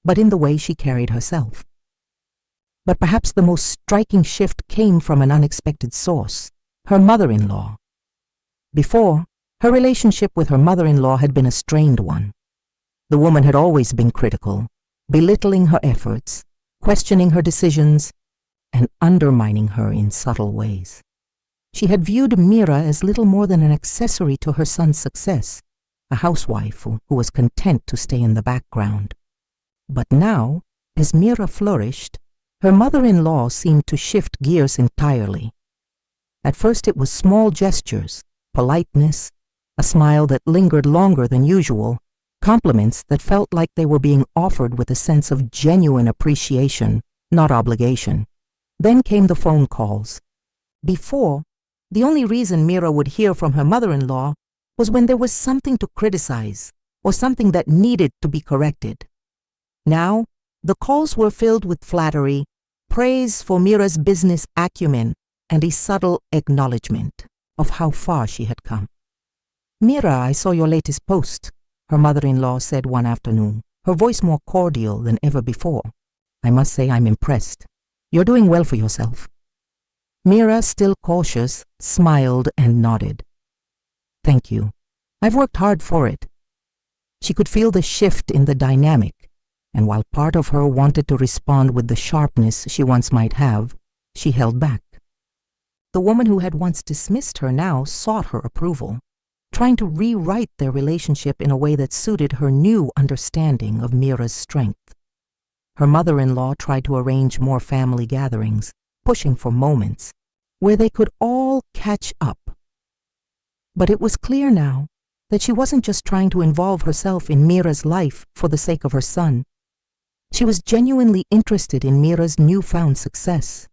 [SPEAKER 1] but in the way she carried herself. But perhaps the most striking shift came from an unexpected source: her mother-in-law. Before, her relationship with her mother-in-law had been a strained one. The woman had always been critical, belittling her efforts, questioning her decisions, and undermining her in subtle ways. She had viewed Mira as little more than an accessory to her son's success, a housewife who was content to stay in the background. But now, as Mira flourished, her mother-in-law seemed to shift gears entirely. At first it was small gestures, politeness, a smile that lingered longer than usual, compliments that felt like they were being offered with a sense of genuine appreciation, not obligation. Then came the phone calls. Before, the only reason Mira would hear from her mother-in-law was when there was something to criticize or something that needed to be corrected. Now, the calls were filled with flattery, praise for Mira's business acumen, and a subtle acknowledgement of how far she had come. "Mira, I saw your latest post," her mother-in-law said one afternoon, her voice more cordial than ever before. "I must say I'm impressed. You're doing well for yourself." Mira, still cautious, smiled and nodded. "Thank you. I've worked hard for it." She could feel the shift in the dynamic, and while part of her wanted to respond with the sharpness she once might have, she held back. The woman who had once dismissed her now sought her approval, trying to rewrite their relationship in a way that suited her new understanding of Mira's strength. Her mother-in-law tried to arrange more family gatherings, pushing for moments where they could all catch up. But it was clear now that she wasn't just trying to involve herself in Mira's life for the sake of her son. She was genuinely interested in Mira's newfound success.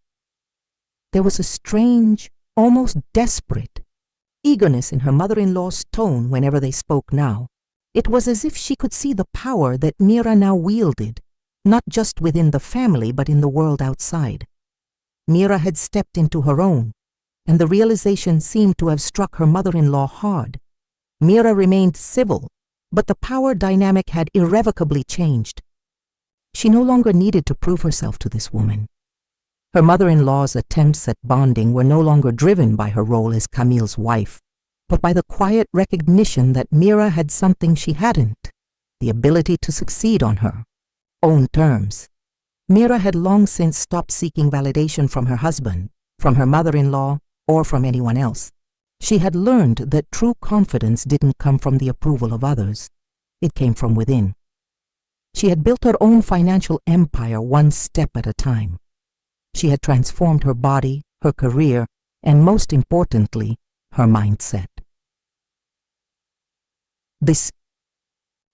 [SPEAKER 1] There was a strange, almost desperate eagerness in her mother-in-law's tone whenever they spoke now. It was as if she could see the power that Mira now wielded, not just within the family but in the world outside. Mira had stepped into her own, and the realization seemed to have struck her mother-in-law hard. Mira remained civil, but the power dynamic had irrevocably changed. She no longer needed to prove herself to this woman. Her mother-in-law's attempts at bonding were no longer driven by her role as Camille's wife, but by the quiet recognition that Mira had something she hadn't, the ability to succeed on her own terms. Mira had long since stopped seeking validation from her husband, from her mother-in-law, or from anyone else. She had learned that true confidence didn't come from the approval of others. It came from within. She had built her own financial empire one step at a time. She had transformed her body, her career, and most importantly, her mindset. This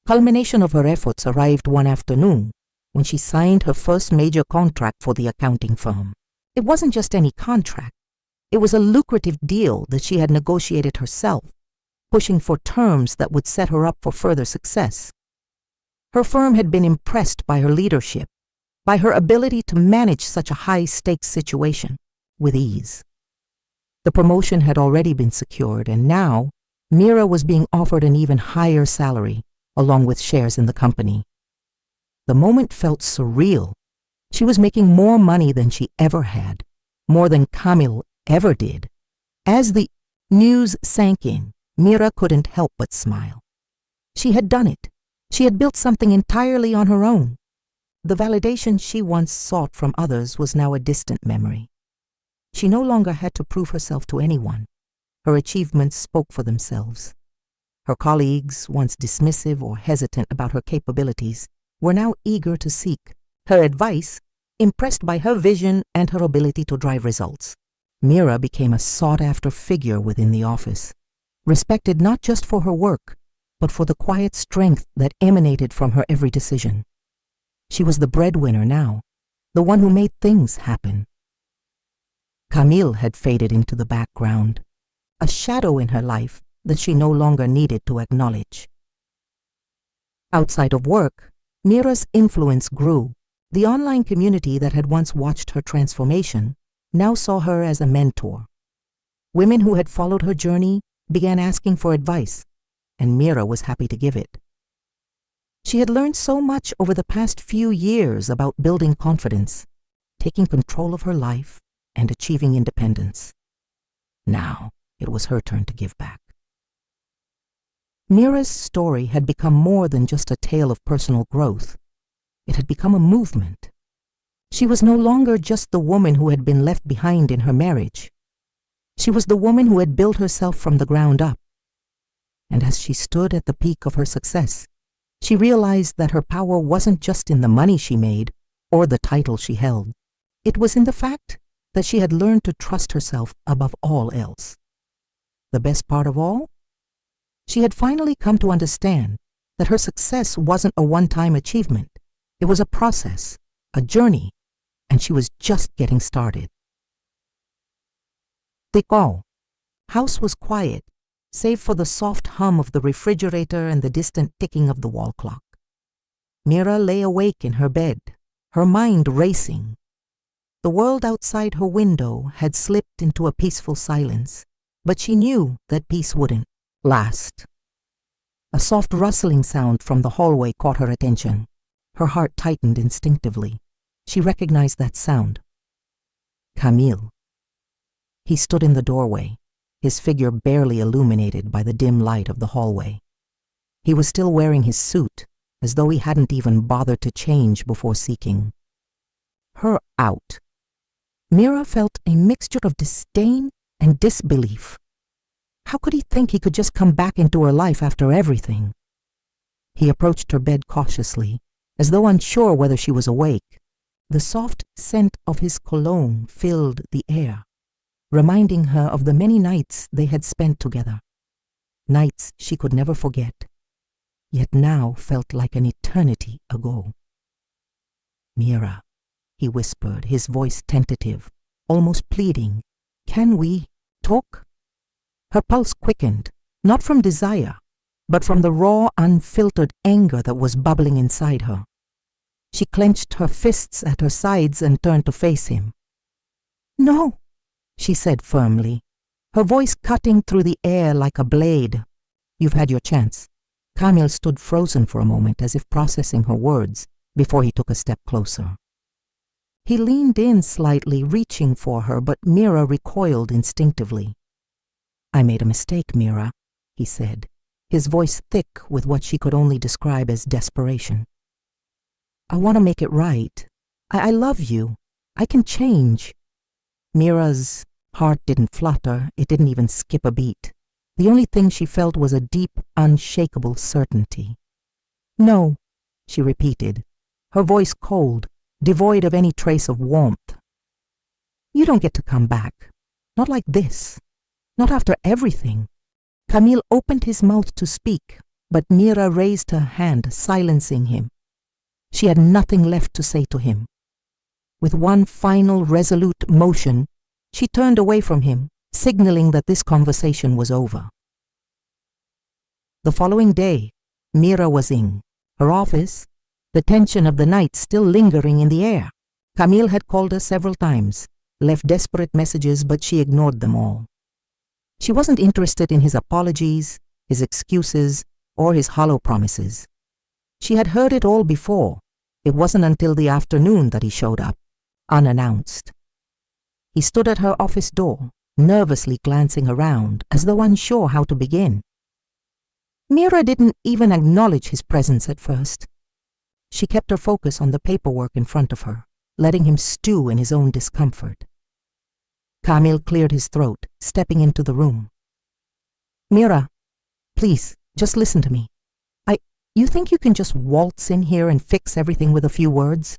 [SPEAKER 1] culmination of her efforts arrived one afternoon when she signed her first major contract for the accounting firm. It wasn't just any contract. It was a lucrative deal that she had negotiated herself, pushing for terms that would set her up for further success. Her firm had been impressed by her leadership, by her ability to manage such a high-stakes situation with ease. The promotion had already been secured, and now Mira was being offered an even higher salary, along with shares in the company. The moment felt surreal. She was making more money than she ever had, more than Camille ever did. As the news sank in, Mira couldn't help but smile. She had done it. She had built something entirely on her own. The validation she once sought from others was now a distant memory. She no longer had to prove herself to anyone. Her achievements spoke for themselves. Her colleagues, once dismissive or hesitant about her capabilities, were now eager to seek her advice, impressed by her vision and her ability to drive results. Mira became a sought-after figure within the office, respected not just for her work, but for the quiet strength that emanated from her every decision. She was the breadwinner now, the one who made things happen. Camille had faded into the background, a shadow in her life that she no longer needed to acknowledge. Outside of work, Mira's influence grew. The online community that had once watched her transformation now saw her as a mentor. Women who had followed her journey began asking for advice, and Mira was happy to give it. She had learned so much over the past few years about building confidence, taking control of her life, and achieving independence. Now it was her turn to give back. Mira's story had become more than just a tale of personal growth. It had become a movement. She was no longer just the woman who had been left behind in her marriage. She was the woman who had built herself from the ground up. And as she stood at the peak of her success, she realized that her power wasn't just in the money she made or the title she held. It was in the fact that she had learned to trust herself above all else. The best part of all? She had finally come to understand that her success wasn't a one-time achievement. It was a process, a journey, and she was just getting started. The house was quiet, save for the soft hum of the refrigerator and the distant ticking of the wall clock. Mira lay awake in her bed, her mind racing. The world outside her window had slipped into a peaceful silence, but she knew that peace wouldn't last. A soft rustling sound from the hallway caught her attention. Her heart tightened instinctively. She recognized that sound. Camille. He stood in the doorway, his figure barely illuminated by the dim light of the hallway. He was still wearing his suit, as though he hadn't even bothered to change before seeking her out. Mira felt a mixture of disdain and disbelief. How could he think he could just come back into her life after everything? He approached her bed cautiously, as though unsure whether she was awake. The soft scent of his cologne filled the air, reminding her of the many nights they had spent together. Nights she could never forget, yet now felt like an eternity ago. "Mira," he whispered, his voice tentative, almost pleading, "can we talk?" Her pulse quickened, not from desire, but from the raw, unfiltered anger that was bubbling inside her. She clenched her fists at her sides and turned to face him. "No," she said firmly, her voice cutting through the air like a blade. "You've had your chance." Camille stood frozen for a moment, as if processing her words, before he took a step closer. He leaned in slightly, reaching for her, but Mira recoiled instinctively. "I made a mistake, Mira," he said, his voice thick with what she could only describe as desperation. "I want to make it right. I love you. I can change." Mira's heart didn't flutter, it didn't even skip a beat. The only thing she felt was a deep, unshakable certainty. No, she repeated, her voice cold, devoid of any trace of warmth. You don't get to come back. Not like this. Not after everything. Camille opened his mouth to speak, but Mira raised her hand, silencing him. She had nothing left to say to him. With one final resolute motion, she turned away from him, signaling that this conversation was over. The following day, Mira was in her office, the tension of the night still lingering in the air. Camille had called her several times, left desperate messages, but she ignored them all. She wasn't interested in his apologies, his excuses, or his hollow promises. She had heard it all before. It wasn't until the afternoon that he showed up, unannounced. He stood at her office door, nervously glancing around, as though unsure how to begin. Mira didn't even acknowledge his presence at first. She kept her focus on the paperwork in front of her, letting him stew in his own discomfort. Camille cleared his throat, stepping into the room. Mira, please, just listen to me. You think you can just waltz in here and fix everything with a few words?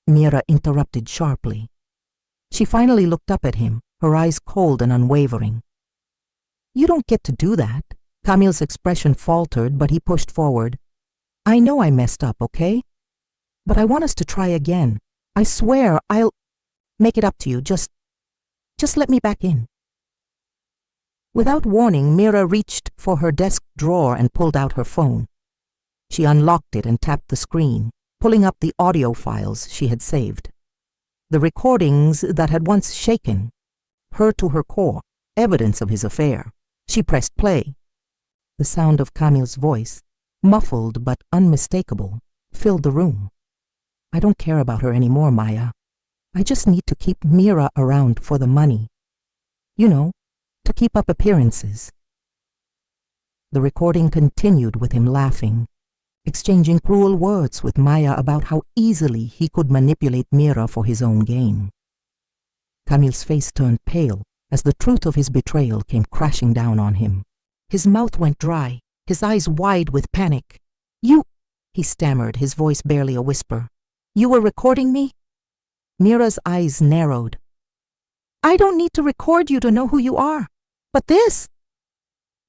[SPEAKER 1] Mira interrupted sharply. She finally looked up at him, her eyes cold and unwavering. You don't get to do that. Camille's expression faltered, but he pushed forward. I know I messed up, okay? But I want us to try again. I swear I'll make it up to you. Just let me back in. Without warning, Mira reached for her desk drawer and pulled out her phone. She unlocked it and tapped the screen, pulling up the audio files she had saved. The recordings that had once shaken her to her core, evidence of his affair. She pressed play. The sound of Camille's voice, muffled but unmistakable, filled the room. I don't care about her anymore, Maya. I just need to keep Mira around for the money. You know, to keep up appearances. The recording continued with him laughing, exchanging cruel words with Maya about how easily he could manipulate Mira for his own gain. Camille's face turned pale as the truth of his betrayal came crashing down on him. His mouth went dry, his eyes wide with panic. You, he stammered, his voice barely a whisper. You were recording me? Mira's eyes narrowed. I don't need to record you to know who you are. But this...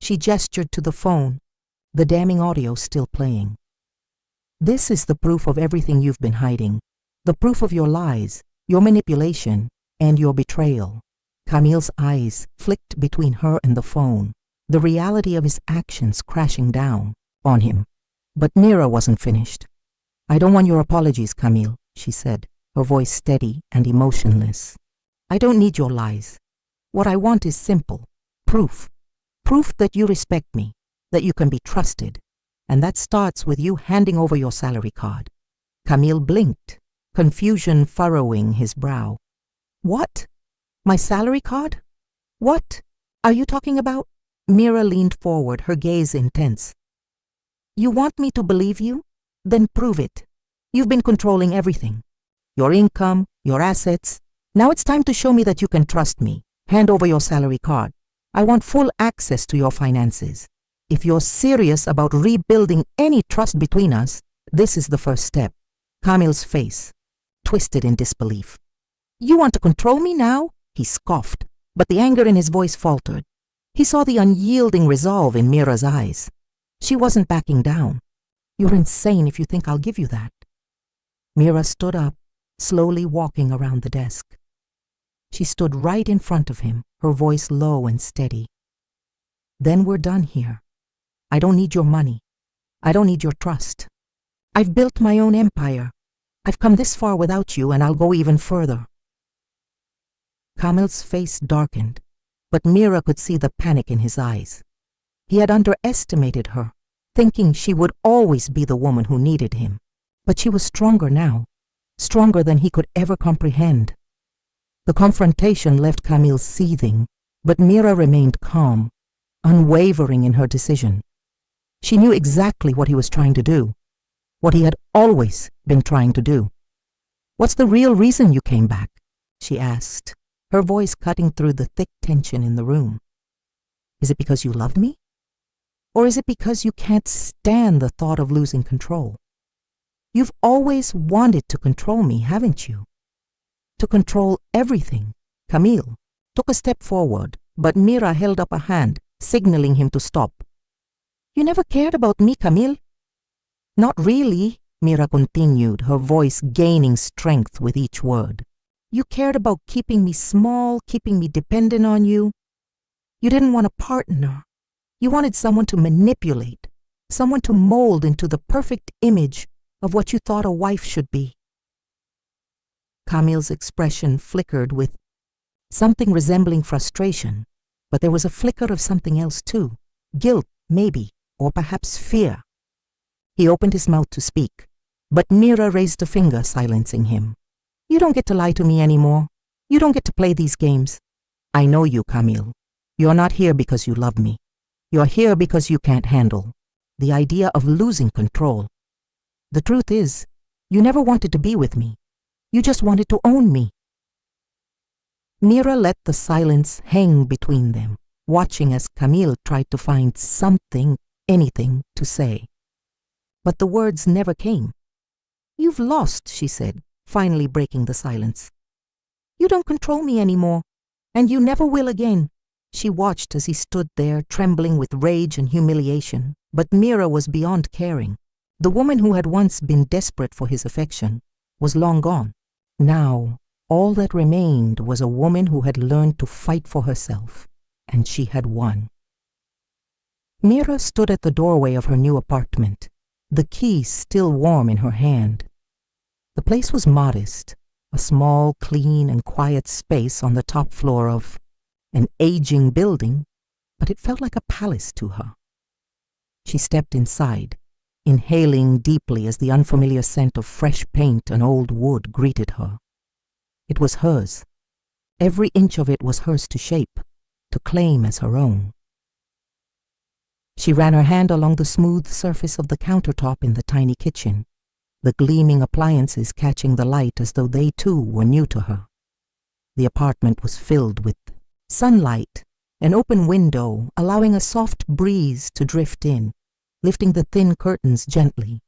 [SPEAKER 1] She gestured to the phone, the damning audio still playing. This is the proof of everything you've been hiding. The proof of your lies, your manipulation, and your betrayal. Camille's eyes flicked between her and the phone, the reality of his actions crashing down on him. But Mira wasn't finished. I don't want your apologies, Camille, she said, her voice steady and emotionless. I don't need your lies. What I want is simple. Proof. Proof that you respect me, that you can be trusted. And that starts with you handing over your salary card. Camille blinked, confusion furrowing his brow. What? My salary card? What are you talking about? Mira leaned forward, her gaze intense. You want me to believe you? Then prove it. You've been controlling everything. Your income, your assets. Now it's time to show me that you can trust me. Hand over your salary card. I want full access to your finances. If you're serious about rebuilding any trust between us, this is the first step. Camille's face twisted in disbelief. You want to control me now? He scoffed, but the anger in his voice faltered. He saw the unyielding resolve in Mira's eyes. She wasn't backing down. You're insane if you think I'll give you that. Mira stood up, slowly walking around the desk. She stood right in front of him, her voice low and steady. Then we're done here. I don't need your money. I don't need your trust. I've built my own empire. I've come this far without you, and I'll go even further. Camille's face darkened, but Mira could see the panic in his eyes. He had underestimated her, thinking she would always be the woman who needed him. But she was stronger now, stronger than he could ever comprehend. The confrontation left Camille seething, but Mira remained calm, unwavering in her decision. She knew exactly what he was trying to do, what he had always been trying to do. What's the real reason you came back? She asked, her voice cutting through the thick tension in the room. Is it because you love me? Or is it because you can't stand the thought of losing control? You've always wanted to control me, haven't you? To control everything. Camille took a step forward, but Mira held up a hand, signaling him to stop. You never cared about me, Camille. Not really, Mira continued, her voice gaining strength with each word. You cared about keeping me small, keeping me dependent on you. You didn't want a partner. You wanted someone to manipulate, someone to mold into the perfect image of what you thought a wife should be. Camille's expression flickered with something resembling frustration, but there was a flicker of something else too. Guilt, maybe, or perhaps fear. He opened his mouth to speak, but Mira raised a finger, silencing him. You don't get to lie to me anymore. You don't get to play these games. I know you, Camille. You're not here because you love me. You're here because you can't handle the idea of losing control. The truth is, you never wanted to be with me. You just wanted to own me. Mira let the silence hang between them, watching as Camille tried to find something, anything to say. But the words never came. You've lost, she said, finally breaking the silence. You don't control me anymore, and you never will again. She watched as he stood there, trembling with rage and humiliation, but Mira was beyond caring. The woman who had once been desperate for his affection was long gone. Now, all that remained was a woman who had learned to fight for herself, and she had won. Mira stood at the doorway of her new apartment, the key still warm in her hand. The place was modest, a small, clean, and quiet space on the top floor of an aging building, but it felt like a palace to her. She stepped inside, inhaling deeply as the unfamiliar scent of fresh paint and old wood greeted her. It was hers. Every inch of it was hers to shape, to claim as her own. She ran her hand along the smooth surface of the countertop in the tiny kitchen, the gleaming appliances catching the light as though they too were new to her. The apartment was filled with sunlight, an open window allowing a soft breeze to drift in, lifting the thin curtains gently.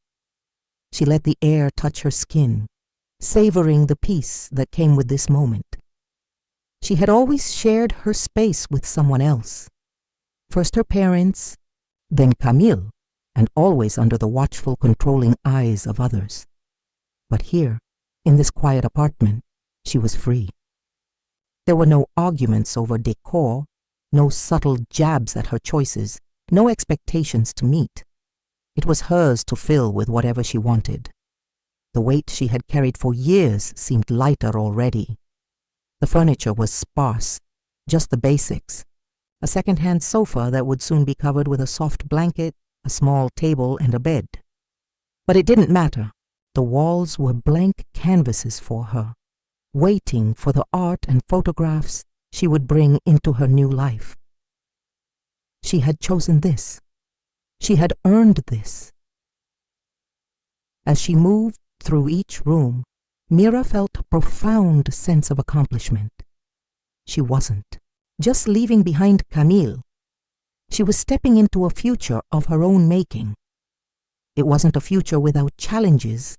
[SPEAKER 1] She let the air touch her skin, savoring the peace that came with this moment. She had always shared her space with someone else. First her parents, then Camille, and always under the watchful, controlling eyes of others. But here, in this quiet apartment, she was free. There were no arguments over decor, no subtle jabs at her choices, no expectations to meet. It was hers to fill with whatever she wanted. The weight she had carried for years seemed lighter already. The furniture was sparse, just the basics. A second-hand sofa that would soon be covered with a soft blanket, a small table, and a bed. But it didn't matter. The walls were blank canvases for her, waiting for the art and photographs she would bring into her new life. She had chosen this. She had earned this. As she moved through each room, Mira felt a profound sense of accomplishment. She wasn't just leaving behind Camille. She was stepping into a future of her own making. It wasn't a future without challenges,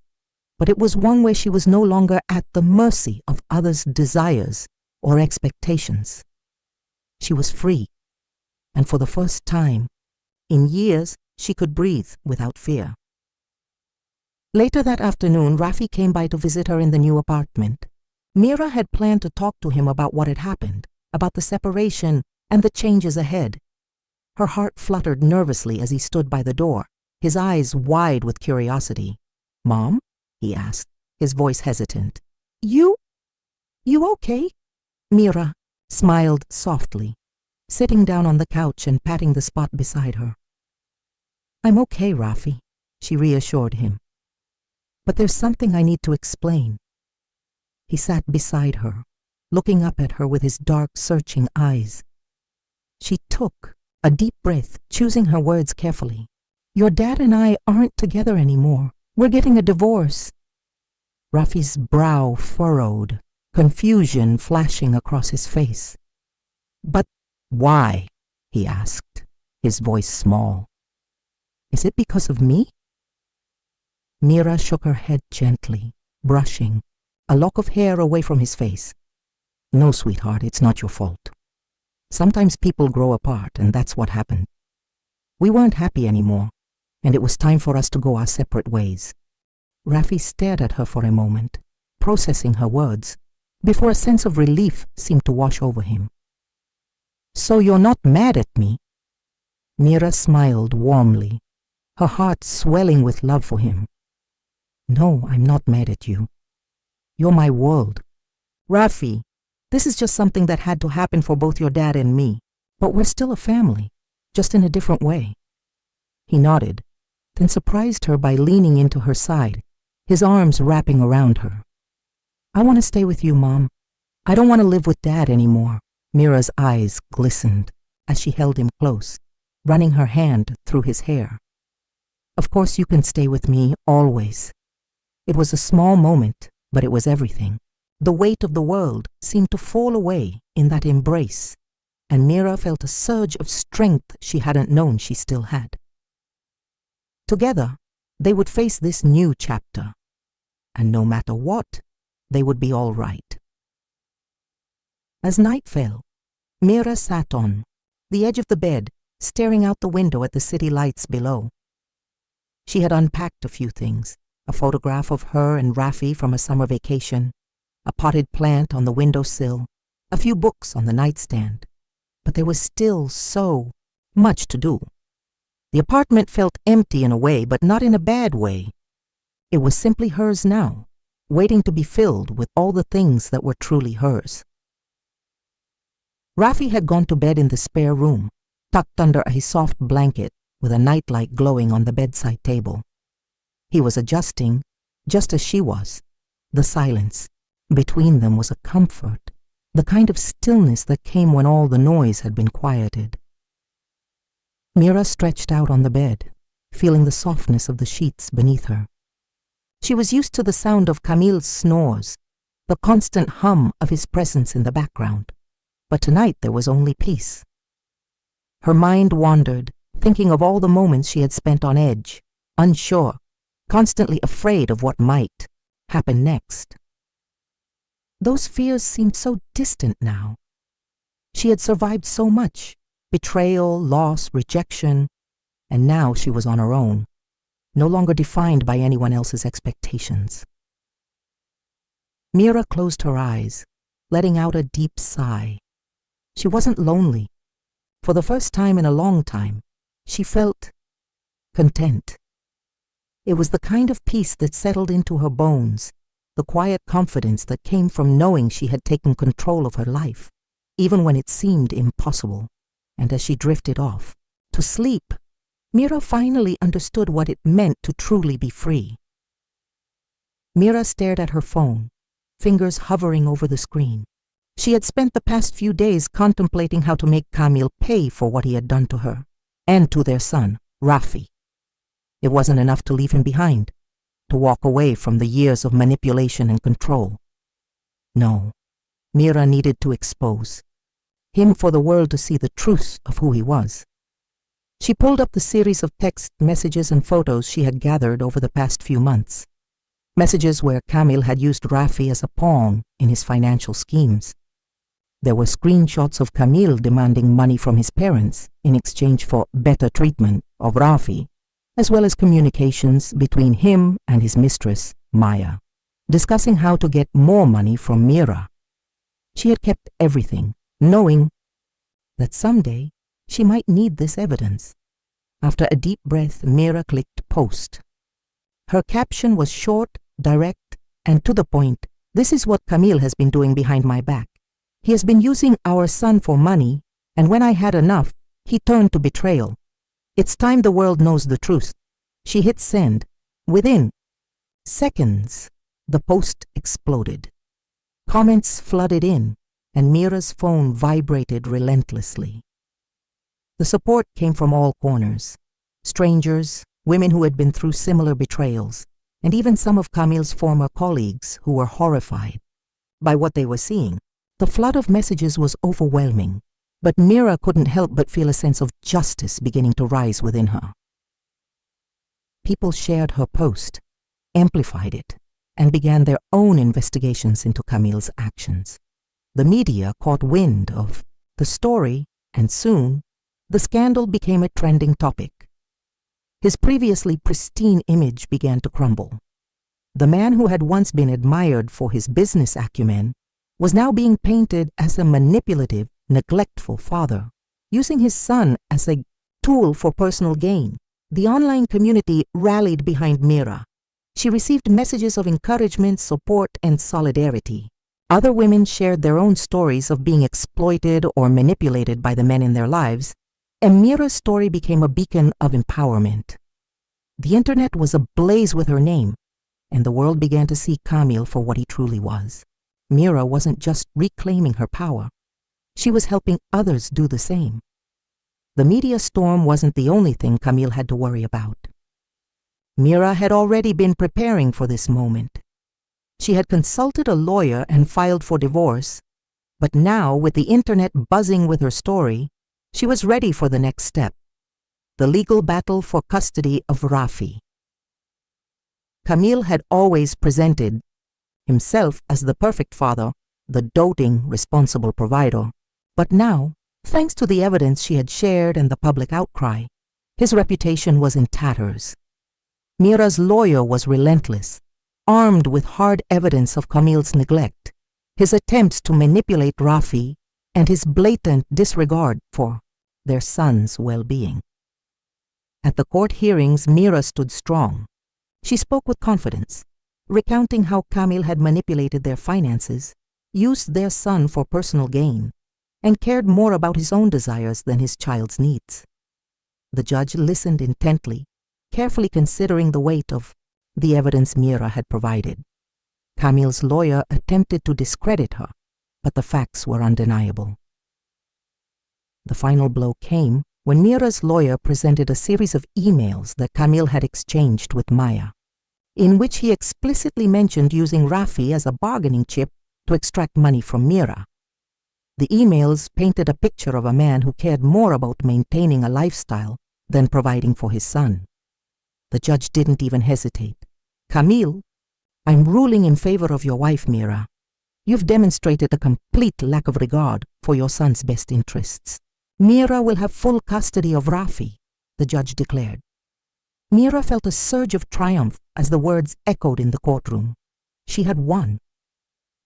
[SPEAKER 1] but it was one where she was no longer at the mercy of others' desires or expectations. She was free, and for the first time in years, she could breathe without fear. Later that afternoon, Rafi came by to visit her in the new apartment. Mira had planned to talk to him about what had happened, about the separation and the changes ahead. Her heart fluttered nervously as he stood by the door, his eyes wide with curiosity. "Mom?" he asked, his voice hesitant. You okay?" Mira smiled softly, sitting down on the couch and patting the spot beside her. "I'm okay, Rafi," she reassured him. "But there's something I need to explain." He sat beside her, looking up at her with his dark, searching eyes. She took a deep breath, choosing her words carefully. "Your dad and I aren't together anymore. We're getting a divorce." Rafi's brow furrowed, confusion flashing across his face. "But why?" he asked, his voice small. Is it because of me? Mira shook her head gently, brushing a lock of hair away from his face. No, sweetheart, it's not your fault. Sometimes people grow apart, and that's what happened. We weren't happy anymore, and it was time for us to go our separate ways. Rafi stared at her for a moment, processing her words, before a sense of relief seemed to wash over him. So you're not mad at me? Mira smiled warmly, her heart swelling with love for him. No, I'm not mad at you. You're my world. Rafi, this is just something that had to happen for both your dad and me, but we're still a family, just in a different way. He nodded, then surprised her by leaning into her side, his arms wrapping around her. I want to stay with you, Mom. I don't want to live with Dad anymore. Mira's eyes glistened as she held him close, running her hand through his hair. Of course you can stay with me, always. It was a small moment, but it was everything. The weight of the world seemed to fall away in that embrace, and Mira felt a surge of strength she hadn't known she still had. Together, they would face this new chapter, and no matter what, they would be all right. As night fell, Mira sat on the edge of the bed, staring out the window at the city lights below. She had unpacked a few things, a photograph of her and Rafi from a summer vacation, a potted plant on the windowsill, a few books on the nightstand. But there was still so much to do. The apartment felt empty in a way, but not in a bad way. It was simply hers now, waiting to be filled with all the things that were truly hers. Rafi had gone to bed in the spare room, tucked under a soft blanket with a nightlight glowing on the bedside table. He was adjusting, just as she was. The silence between them was a comfort, the kind of stillness that came when all the noise had been quieted. Mira stretched out on the bed, feeling the softness of the sheets beneath her. She was used to the sound of Camille's snores, the constant hum of his presence in the background, but tonight there was only peace. Her mind wandered, thinking of all the moments she had spent on edge, unsure, constantly afraid of what might happen next. Those fears seemed so distant now. She had survived so much, betrayal, loss, rejection, and now she was on her own, no longer defined by anyone else's expectations. Mira closed her eyes, letting out a deep sigh. She wasn't lonely. For the first time in a long time, she felt content. It was the kind of peace that settled into her bones, the quiet confidence that came from knowing she had taken control of her life, even when it seemed impossible. And as she drifted off to sleep, Mira finally understood what it meant to truly be free. Mira stared at her phone, fingers hovering over the screen. She had spent the past few days contemplating how to make Camille pay for what he had done to her, and to their son, Rafi. It wasn't enough to leave him behind, to walk away from the years of manipulation and control. No, Mira needed to expose him for the world to see the truth of who he was. She pulled up the series of text messages and photos she had gathered over the past few months. Messages where Camille had used Rafi as a pawn in his financial schemes. There were screenshots of Camille demanding money from his parents in exchange for better treatment of Rafi, as well as communications between him and his mistress, Maya, discussing how to get more money from Mira. She had kept everything, knowing that someday she might need this evidence. After a deep breath, Mira clicked post. Her caption was short, direct, and to the point. This is what Camille has been doing behind my back. He has been using our son for money, and when I had enough, he turned to betrayal. It's time the world knows the truth. She hit send. Within seconds, the post exploded. Comments flooded in, and Mira's phone vibrated relentlessly. The support came from all corners. Strangers, women who had been through similar betrayals, and even some of Camille's former colleagues who were horrified by what they were seeing. The flood of messages was overwhelming, but Mira couldn't help but feel a sense of justice beginning to rise within her. people shared her post, amplified it, and began their own investigations into Camille's actions. The media caught wind of the story, and soon, the scandal became a trending topic. His previously pristine image began to crumble. The man who had once been admired for his business acumen was now being painted as a manipulative, neglectful father, using his son as a tool for personal gain. The online community rallied behind Mira. She received messages of encouragement, support, and solidarity. Other women shared their own stories of being exploited or manipulated by the men in their lives, and Mira's story became a beacon of empowerment. The internet was ablaze with her name, and the world began to see Camille for what he truly was. Mira wasn't just reclaiming her power. She was helping others do the same. The media storm wasn't the only thing Camille had to worry about. Mira had already been preparing for this moment. She had consulted a lawyer and filed for divorce, but now, with the internet buzzing with her story, she was ready for the next step, the legal battle for custody of Rafi. Camille had always presented himself as the perfect father, the doting, responsible provider, but now, thanks to the evidence she had shared and the public outcry, his reputation was in tatters. Mira's lawyer was relentless, armed with hard evidence of Camille's neglect, his attempts to manipulate Rafi, and his blatant disregard for their son's well-being. At the court hearings, Mira stood strong. She spoke with confidence, recounting how Camille had manipulated their finances, used their son for personal gain, and cared more about his own desires than his child's needs. The judge listened intently, carefully considering the weight of the evidence Mira had provided. Camille's lawyer attempted to discredit her, but the facts were undeniable. The final blow came when Mira's lawyer presented a series of emails that Camille had exchanged with Maya, in which he explicitly mentioned using Rafi as a bargaining chip to extract money from Mira. The emails painted a picture of a man who cared more about maintaining a lifestyle than providing for his son. The judge didn't even hesitate. "Camille, I'm ruling in favor of your wife, Mira. You've demonstrated a complete lack of regard for your son's best interests. Mira will have full custody of Rafi," the judge declared. Mira felt a surge of triumph as the words echoed in the courtroom. She had won.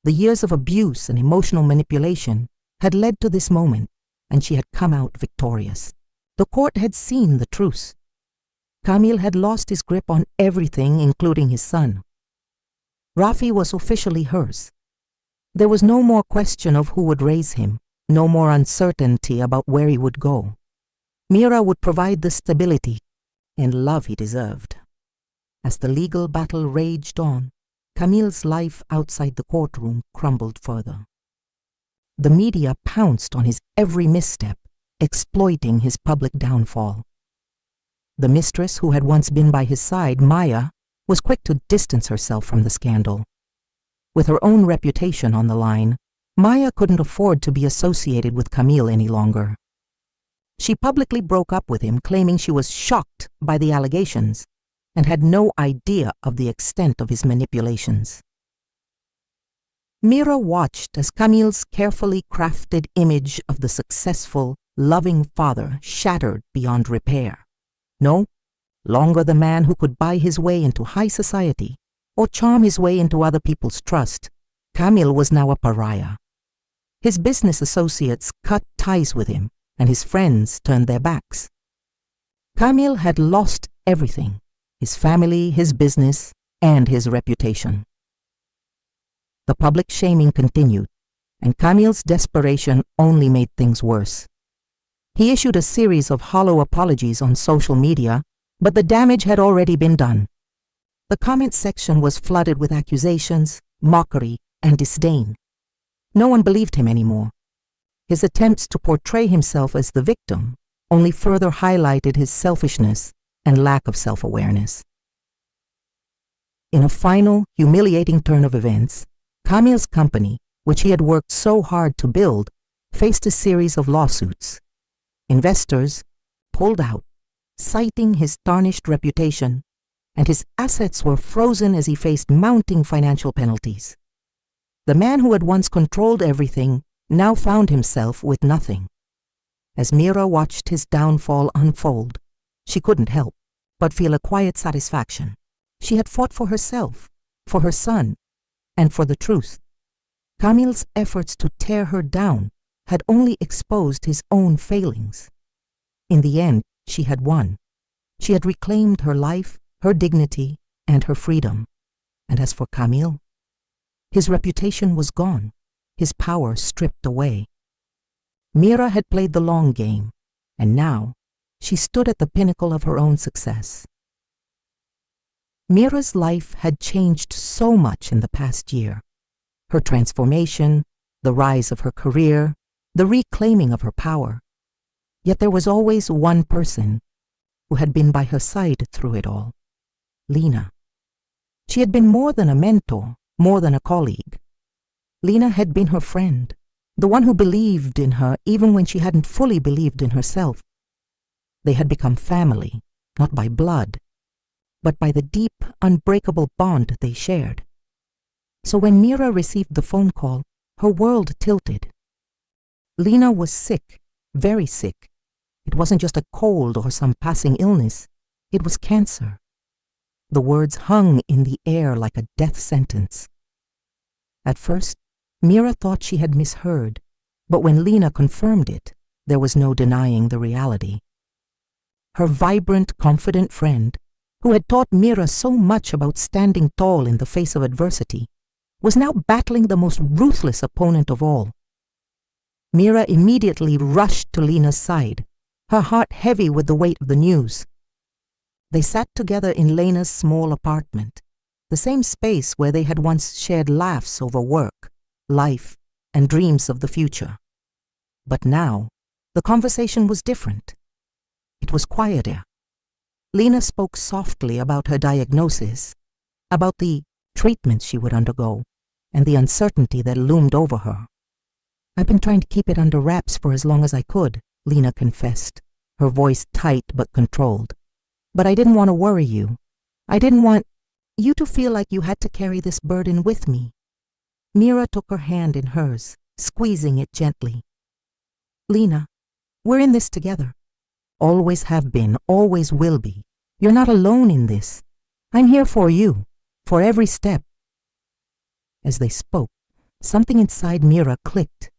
[SPEAKER 1] The years of abuse and emotional manipulation had led to this moment, and she had come out victorious. The court had seen the truth. Camille had lost his grip on everything, including his son. Rafi was officially hers. There was no more question of who would raise him, no more uncertainty about where he would go. Mira would provide the stability and love he deserved. As the legal battle raged on, Camille's life outside the courtroom crumbled further. The media pounced on his every misstep, exploiting his public downfall. The mistress who had once been by his side, Maya, was quick to distance herself from the scandal. With her own reputation on the line, Maya couldn't afford to be associated with Camille any longer. She publicly broke up with him, claiming she was shocked by the allegations and had no idea of the extent of his manipulations. Mira watched as Camille's carefully crafted image of the successful, loving father shattered beyond repair. No longer the man who could buy his way into high society or charm his way into other people's trust, Camille was now a pariah. His business associates cut ties with him, and his friends turned their backs. Camille had lost everything: his family, his business, and his reputation. The public shaming continued, and Camille's desperation only made things worse. He issued a series of hollow apologies on social media, but the damage had already been done. The comment section was flooded with accusations, mockery, and disdain. No one believed him anymore. His attempts to portray himself as the victim only further highlighted his selfishness and lack of self-awareness. In a final, humiliating turn of events, Camille's company, which he had worked so hard to build, faced a series of lawsuits. Investors pulled out, citing his tarnished reputation and his assets were frozen as he faced mounting financial penalties. The man who had once controlled everything now found himself with nothing. As Mira watched his downfall unfold, she couldn't help but feel a quiet satisfaction. She had fought for herself, for her son, and for the truth. Camille's efforts to tear her down had only exposed his own failings. In the end, she had won. She had reclaimed her life, her dignity, and her freedom. And as for Camille, his reputation was gone, his power stripped away. Mira had played the long game, and now she stood at the pinnacle of her own success. Mira's life had changed so much in the past year. Her transformation, the rise of her career, the reclaiming of her power. Yet there was always one person who had been by her side through it all, Lena. She had been more than a mentor, more than a colleague. Lena had been her friend, the one who believed in her even when she hadn't fully believed in herself. They had become family, not by blood, but by the deep, unbreakable bond they shared. So when Mira received the phone call, her world tilted. Lena was sick, very sick. It wasn't just a cold or some passing illness. It was cancer. The words hung in the air like a death sentence. At first, Mira thought she had misheard, but when Lena confirmed it, there was no denying the reality. Her vibrant, confident friend, who had taught Mira so much about standing tall in the face of adversity, was now battling the most ruthless opponent of all. Mira immediately rushed to Lena's side, her heart heavy with the weight of the news. They sat together in Lena's small apartment, the same space where they had once shared laughs over work, life, and dreams of the future. But now, the conversation was different. It was quieter. Lena spoke softly about her diagnosis, about the treatments she would undergo, and the uncertainty that loomed over her. "I've been trying to keep it under wraps for as long as I could," Lena confessed, her voice tight but controlled. "But I didn't want to worry you. I didn't want you to feel like you had to carry this burden with me." Mira took her hand in hers, squeezing it gently. "Lena, we're in this together. Always have been, always will be. You're not alone in this. I'm here for you, for every step." As they spoke, something inside Mira clicked.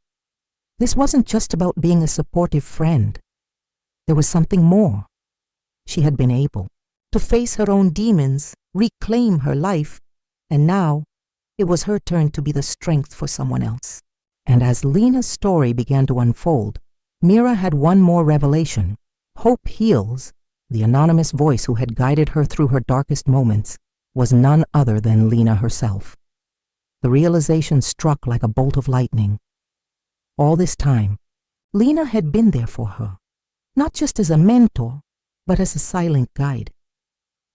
[SPEAKER 1] This wasn't just about being a supportive friend. There was something more. She had been able to face her own demons, reclaim her life, and now it was her turn to be the strength for someone else. And as Lena's story began to unfold, Mira had one more revelation. Hope Heals, the anonymous voice who had guided her through her darkest moments, was none other than Lena herself. The realization struck like a bolt of lightning. All this time, Lena had been there for her, not just as a mentor, but as a silent guide.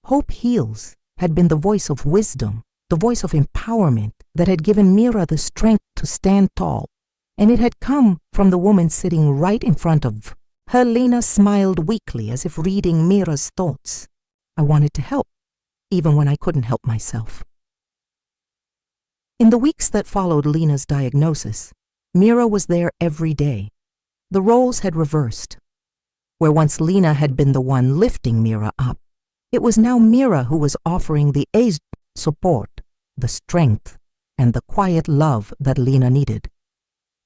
[SPEAKER 1] Hope Heals had been the voice of wisdom, the voice of empowerment that had given Mira the strength to stand tall, and it had come from the woman sitting right in front of her. Lena smiled weakly as if reading Mira's thoughts. "I wanted to help, even when I couldn't help myself." In the weeks that followed Lena's diagnosis, Mira was there every day. The roles had reversed. Where once Lena had been the one lifting Mira up, it was now Mira who was offering the support, the strength, and the quiet love that Lena needed.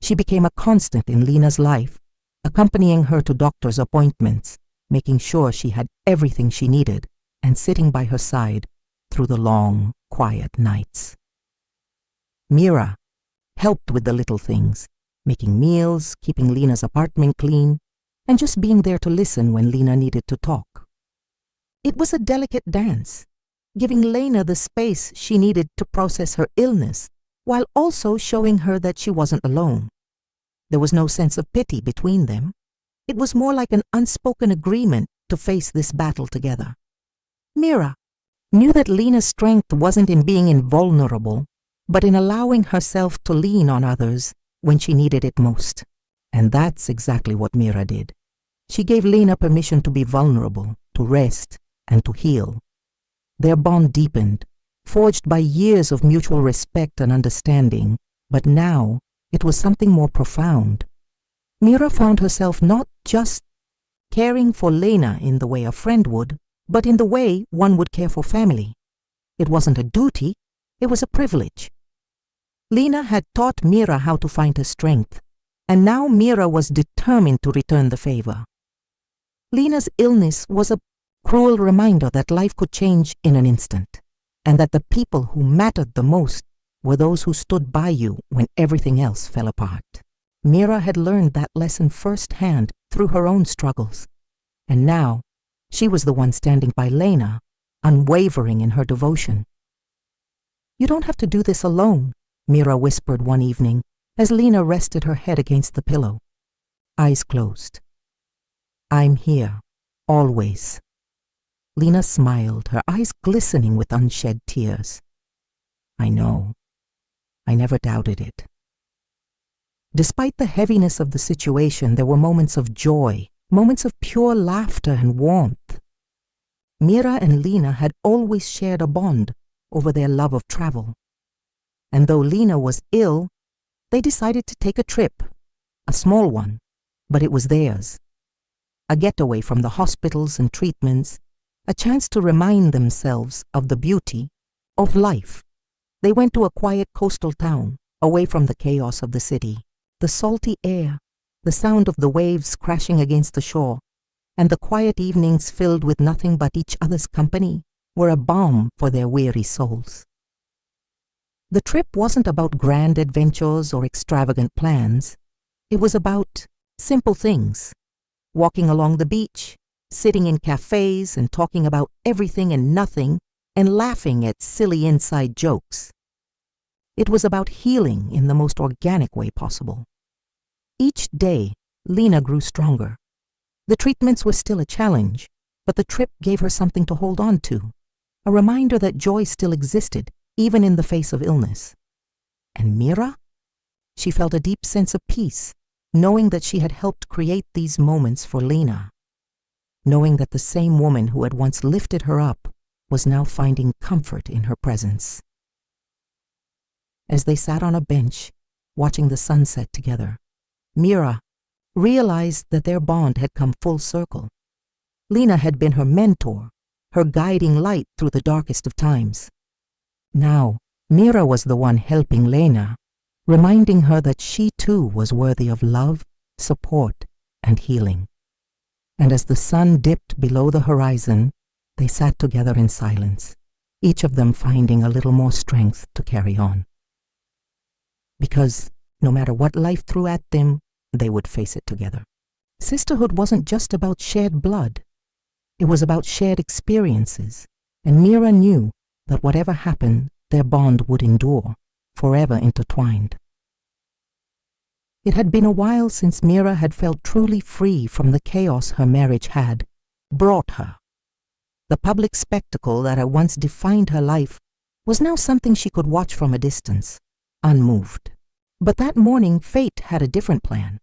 [SPEAKER 1] She became a constant in Lena's life, accompanying her to doctor's appointments, making sure she had everything she needed, and sitting by her side through the long, quiet nights. Mira helped with the little things, making meals, keeping Lena's apartment clean, and just being there to listen when Lena needed to talk. It was a delicate dance, giving Lena the space she needed to process her illness, while also showing her that she wasn't alone. There was no sense of pity between them. It was more like an unspoken agreement to face this battle together. Mira knew that Lena's strength wasn't in being invulnerable, but in allowing herself to lean on others when she needed it most. And that's exactly what Mira did. She gave Lena permission to be vulnerable, to rest, and to heal. Their bond deepened, forged by years of mutual respect and understanding, but now it was something more profound. Mira found herself not just caring for Lena in the way a friend would, but in the way one would care for family. It wasn't a duty, it was a privilege. Lena had taught Mira how to find her strength, and now Mira was determined to return the favor. Lena's illness was a cruel reminder that life could change in an instant, and that the people who mattered the most were those who stood by you when everything else fell apart. Mira had learned that lesson firsthand through her own struggles, and now she was the one standing by Lena, unwavering in her devotion. "You don't have to do this alone," Mira whispered one evening as Lena rested her head against the pillow, eyes closed. "I'm here, always." Lena smiled, her eyes glistening with unshed tears. "I know. I never doubted it." Despite the heaviness of the situation, there were moments of joy, moments of pure laughter and warmth. Mira and Lena had always shared a bond over their love of travel. And though Lena was ill, they decided to take a trip, a small one, but it was theirs. A getaway from the hospitals and treatments, a chance to remind themselves of the beauty of life. They went to a quiet coastal town, away from the chaos of the city. The salty air, the sound of the waves crashing against the shore, and the quiet evenings filled with nothing but each other's company were a balm for their weary souls. The trip wasn't about grand adventures or extravagant plans. It was about simple things: walking along the beach, sitting in cafes and talking about everything and nothing, and laughing at silly inside jokes. It was about healing in the most organic way possible. Each day, Lena grew stronger. The treatments were still a challenge, but the trip gave her something to hold on to, a reminder that joy still existed, even in the face of illness. And Mira? She felt a deep sense of peace, knowing that she had helped create these moments for Lena, knowing that the same woman who had once lifted her up was now finding comfort in her presence. As they sat on a bench, watching the sunset together, Mira realized that their bond had come full circle. Lena had been her mentor, her guiding light through the darkest of times. Now, Mira was the one helping Lena, reminding her that she too was worthy of love, support, and healing. And as the sun dipped below the horizon, they sat together in silence, each of them finding a little more strength to carry on. Because no matter what life threw at them, they would face it together. Sisterhood wasn't just about shared blood. It was about shared experiences, and Mira knew that whatever happened, their bond would endure, forever intertwined. It had been a while since Mira had felt truly free from the chaos her marriage had brought her. The public spectacle that had once defined her life was now something she could watch from a distance, unmoved. But that morning, fate had a different plan.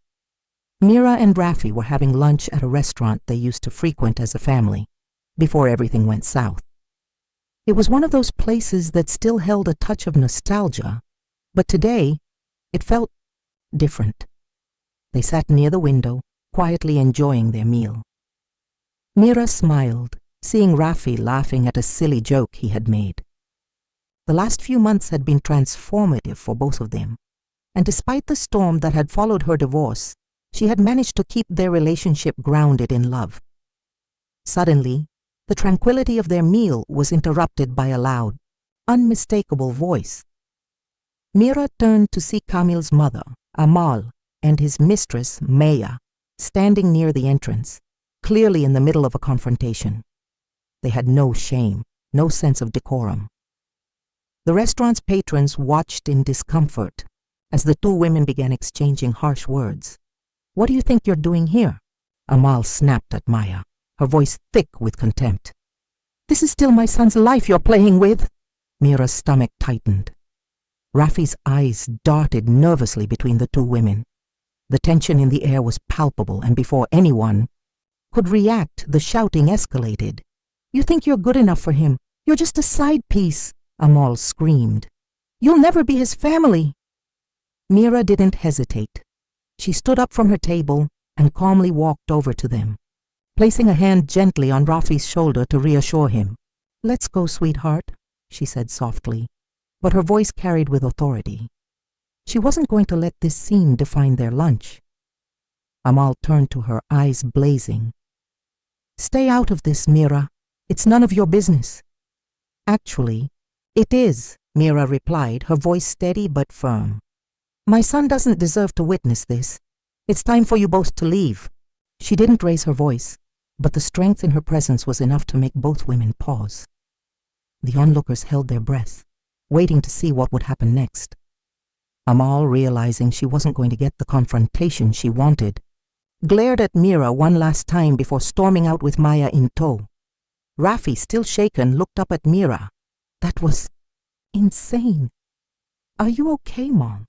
[SPEAKER 1] Mira and Rafi were having lunch at a restaurant they used to frequent as a family, before everything went south. It was one of those places that still held a touch of nostalgia, but today it felt different. They sat near the window, quietly enjoying their meal. Mira smiled, seeing Rafi laughing at a silly joke he had made. The last few months had been transformative for both of them, and despite the storm that had followed her divorce, she had managed to keep their relationship grounded in love. Suddenly, the tranquility of their meal was interrupted by a loud, unmistakable voice. Mira turned to see Kamil's mother, Amal, and his mistress, Maya, standing near the entrance, clearly in the middle of a confrontation. They had no shame, no sense of decorum. The restaurant's patrons watched in discomfort as the two women began exchanging harsh words. "What do you think you're doing here?" Amal snapped at Maya, her voice thick with contempt. "This is still my son's life you're playing with." Mira's stomach tightened. Rafi's eyes darted nervously between the two women. The tension in the air was palpable, and before anyone could react, the shouting escalated. "You think you're good enough for him. You're just a side piece, Amal screamed. You'll never be his family. Mira didn't hesitate. She stood up from her table and calmly walked over to them, placing a hand gently on Rafi's shoulder to reassure him. Let's go, sweetheart, she said softly, but her voice carried with authority. She wasn't going to let this scene define their lunch. Amal turned to her, eyes blazing. Stay out of this, Mira. It's none of your business. Actually, it is, Mira replied, her voice steady but firm. My son doesn't deserve to witness this. It's time for you both to leave. She didn't raise her voice, but the strength in her presence was enough to make both women pause. The onlookers held their breath, waiting to see what would happen next. Amal, realizing she wasn't going to get the confrontation she wanted, glared at Mira one last time before storming out with Maya in tow. Rafi, still shaken, looked up at Mira. That was insane. Are you okay, Mom?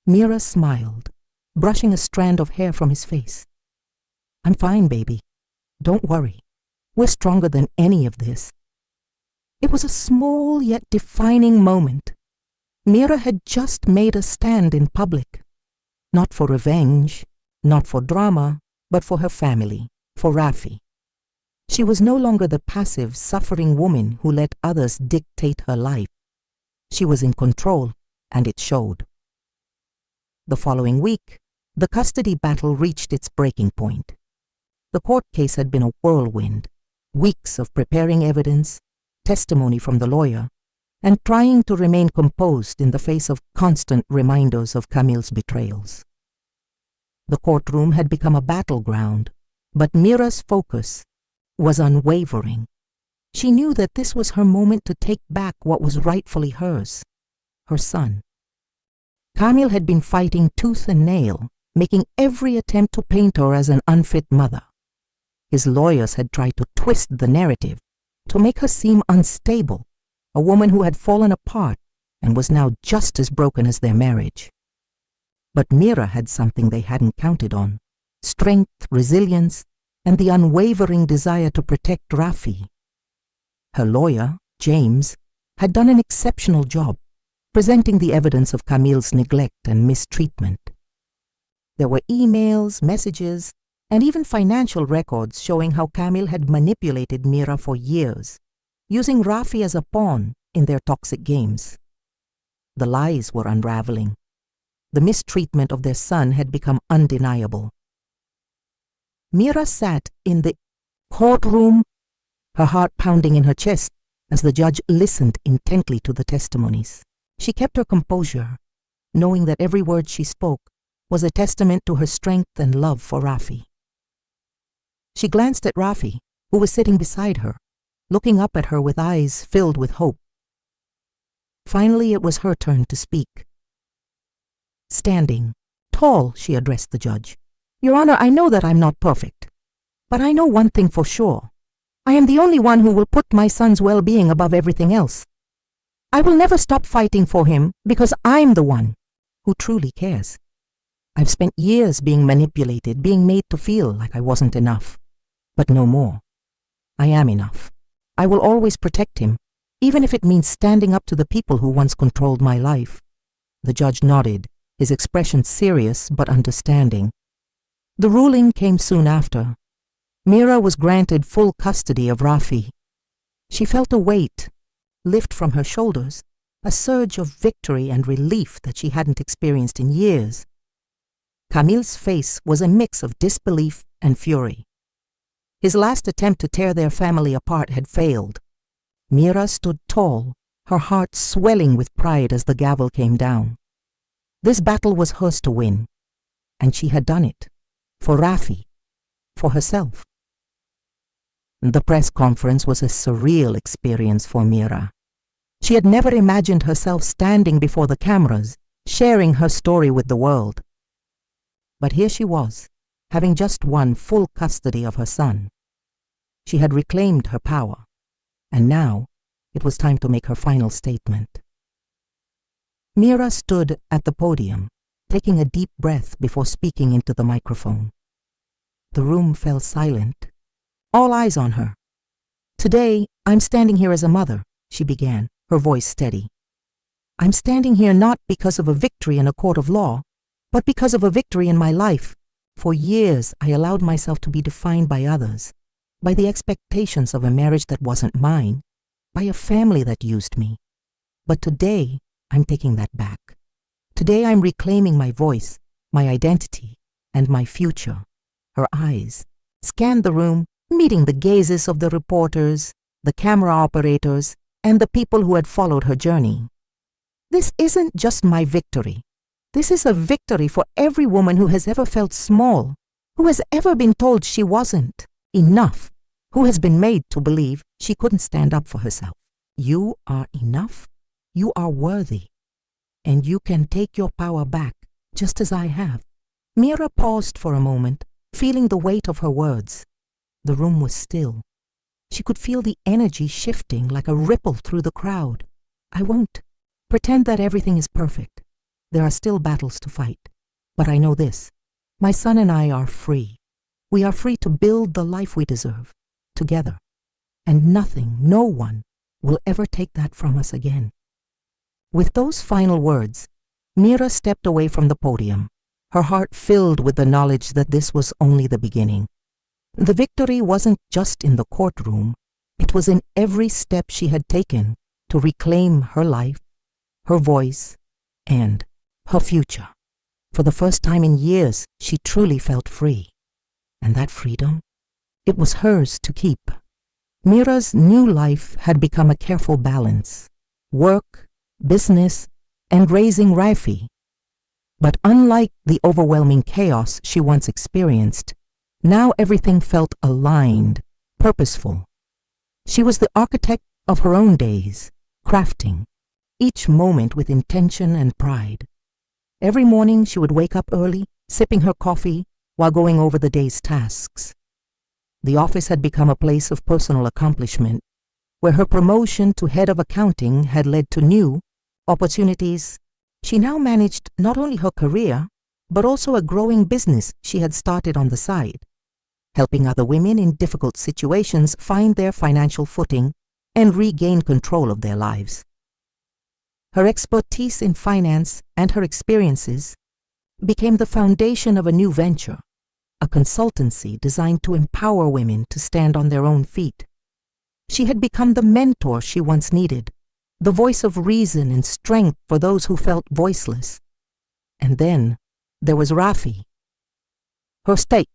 [SPEAKER 1] Mira smiled, brushing a strand of hair from his face. I'm fine, baby. Don't worry. We're stronger than any of this. It was a small yet defining moment. Mira had just made a stand in public. Not for revenge, not for drama, but for her family, for Rafi. She was no longer the passive, suffering woman who let others dictate her life. She was in control, and it showed. The following week, the custody battle reached its breaking point. The court case had been a whirlwind, weeks of preparing evidence, testimony from the lawyer, and trying to remain composed in the face of constant reminders of Camille's betrayals. The courtroom had become a battleground, but Mira's focus was unwavering. She knew that this was her moment to take back what was rightfully hers, her son. Camille had been fighting tooth and nail, making every attempt to paint her as an unfit mother. His lawyers had tried to twist the narrative, to make her seem unstable, a woman who had fallen apart and was now just as broken as their marriage. But Mira had something they hadn't counted on: strength, resilience, and the unwavering desire to protect Rafi. Her lawyer, James, had done an exceptional job, presenting the evidence of Camille's neglect and mistreatment. There were emails, messages, and even financial records showing how Camille had manipulated Mira for years, using Rafi as a pawn in their toxic games. The lies were unraveling. The mistreatment of their son had become undeniable. Mira sat in the courtroom, her heart pounding in her chest as the judge listened intently to the testimonies. She kept her composure, knowing that every word she spoke was a testament to her strength and love for Rafi. She glanced at Rafi, who was sitting beside her, looking up at her with eyes filled with hope. Finally, it was her turn to speak. Standing, tall, she addressed the judge. Your Honor, I know that I'm not perfect, but I know one thing for sure. I am the only one who will put my son's well-being above everything else. I will never stop fighting for him because I'm the one who truly cares. I've spent years being manipulated, being made to feel like I wasn't enough, but no more. I am enough. I will always protect him, even if it means standing up to the people who once controlled my life. The judge nodded, his expression serious but understanding. The ruling came soon after. Mira was granted full custody of Rafi. She felt a weight lift from her shoulders, a surge of victory and relief that she hadn't experienced in years. Camille's face was a mix of disbelief and fury. His last attempt to tear their family apart had failed. Mira stood tall, her heart swelling with pride as the gavel came down. This battle was hers to win, and she had done it. For Rafi, for herself. The press conference was a surreal experience for Mira. She had never imagined herself standing before the cameras, sharing her story with the world. But here she was, having just won full custody of her son. She had reclaimed her power, and now it was time to make her final statement. Mira stood at the podium, taking a deep breath before speaking into the microphone. The room fell silent, all eyes on her. Today, I'm standing here as a mother, she began, her voice steady. I'm standing here not because of a victory in a court of law, but because of a victory in my life. For years, I allowed myself to be defined by others, by the expectations of a marriage that wasn't mine, by a family that used me. But today, I'm taking that back. Today, I'm reclaiming my voice, my identity, and my future. Her eyes scanned the room, meeting the gazes of the reporters, the camera operators, and the people who had followed her journey. This isn't just my victory. This is a victory for every woman who has ever felt small, who has ever been told she wasn't enough, who has been made to believe she couldn't stand up for herself. You are enough. You are worthy. And you can take your power back, just as I have. Mira paused for a moment, feeling the weight of her words. The room was still. She could feel the energy shifting like a ripple through the crowd. I won't pretend that everything is perfect. There are still battles to fight. But I know this. My son and I are free. We are free to build the life we deserve, together. And nothing, no one, will ever take that from us again. With those final words, Mira stepped away from the podium, her heart filled with the knowledge that this was only the beginning. The victory wasn't just in the courtroom. It was in every step she had taken to reclaim her life, her voice, and her future. For the first time in years, she truly felt free. And that freedom, it was hers to keep. Mira's new life had become a careful balance: work, business, and raising Rafi. But unlike the overwhelming chaos she once experienced, now everything felt aligned, purposeful. She was the architect of her own days, crafting each moment with intention and pride. Every morning she would wake up early, sipping her coffee while going over the day's tasks. The office had become a place of personal accomplishment, where her promotion to head of accounting had led to new opportunities. She now managed not only her career, but also a growing business she had started on the side, helping other women in difficult situations find their financial footing and regain control of their lives. Her expertise in finance and her experiences became the foundation of a new venture, a consultancy designed to empower women to stand on their own feet. She had become the mentor she once needed, the voice of reason and strength for those who felt voiceless. And then there was Rafi, her stake,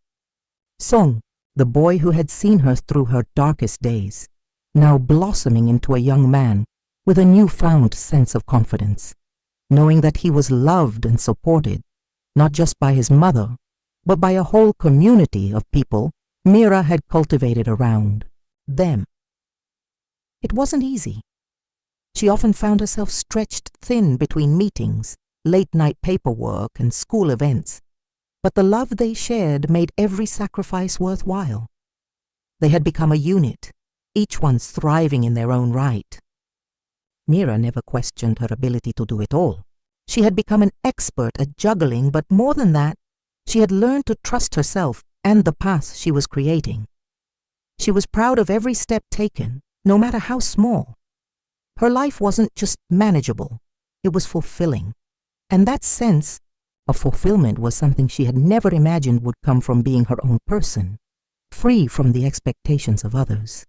[SPEAKER 1] Song, the boy who had seen her through her darkest days, now blossoming into a young man with a newfound sense of confidence, knowing that he was loved and supported, not just by his mother, but by a whole community of people Mira had cultivated around them. It wasn't easy. She often found herself stretched thin between meetings, late-night paperwork, and school events, but the love they shared made every sacrifice worthwhile. They had become a unit, each one's thriving in their own right. Mira never questioned her ability to do it all. She had become an expert at juggling, but more than that, she had learned to trust herself and the path she was creating. She was proud of every step taken, no matter how small. Her life wasn't just manageable, it was fulfilling. And that sense of fulfillment was something she had never imagined would come from being her own person, free from the expectations of others.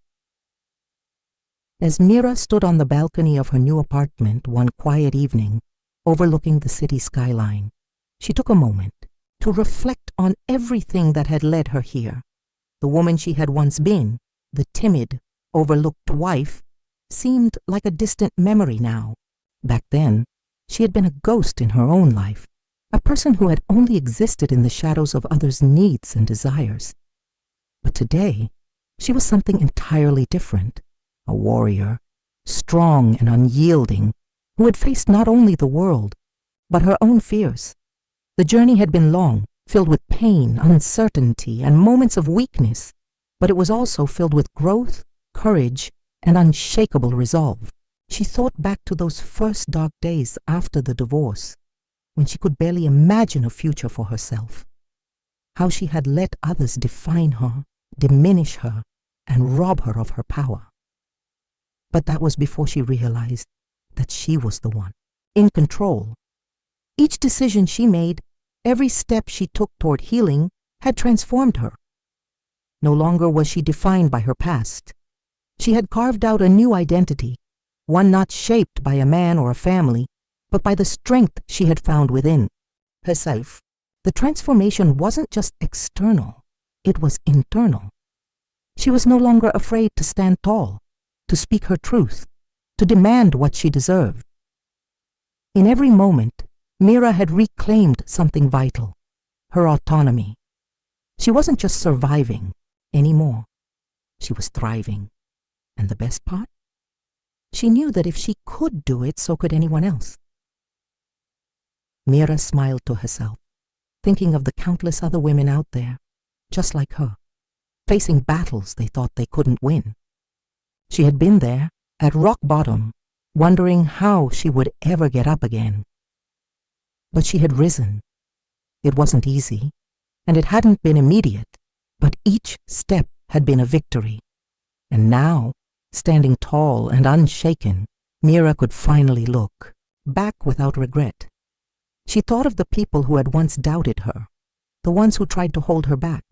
[SPEAKER 1] As Mira stood on the balcony of her new apartment one quiet evening, overlooking the city skyline, she took a moment to reflect on everything that had led her here. The woman she had once been, the timid, overlooked wife, seemed like a distant memory now. Back then, she had been a ghost in her own life, a person who had only existed in the shadows of others' needs and desires. But today, she was something entirely different, a warrior, strong and unyielding, who had faced not only the world, but her own fears. The journey had been long, filled with pain, uncertainty, and moments of weakness, but it was also filled with growth, courage, and unshakable resolve. She thought back to those first dark days after the divorce, when she could barely imagine a future for herself. How she had let others define her, diminish her, and rob her of her power. But that was before she realized that she was the one, in control. Each decision she made, every step she took toward healing, had transformed her. No longer was she defined by her past. She had carved out a new identity, one not shaped by a man or a family, but by the strength she had found within herself. The transformation wasn't just external, it was internal. She was no longer afraid to stand tall, to speak her truth, to demand what she deserved. In every moment, Mira had reclaimed something vital, her autonomy. She wasn't just surviving anymore. She was thriving. And the best part? She knew that if she could do it, so could anyone else. Mira smiled to herself, thinking of the countless other women out there, just like her, facing battles they thought they couldn't win. She had been there, at rock bottom, wondering how she would ever get up again. But she had risen. It wasn't easy, and it hadn't been immediate, but each step had been a victory. And now, standing tall and unshaken, Mira could finally look back without regret. She thought of the people who had once doubted her, the ones who tried to hold her back.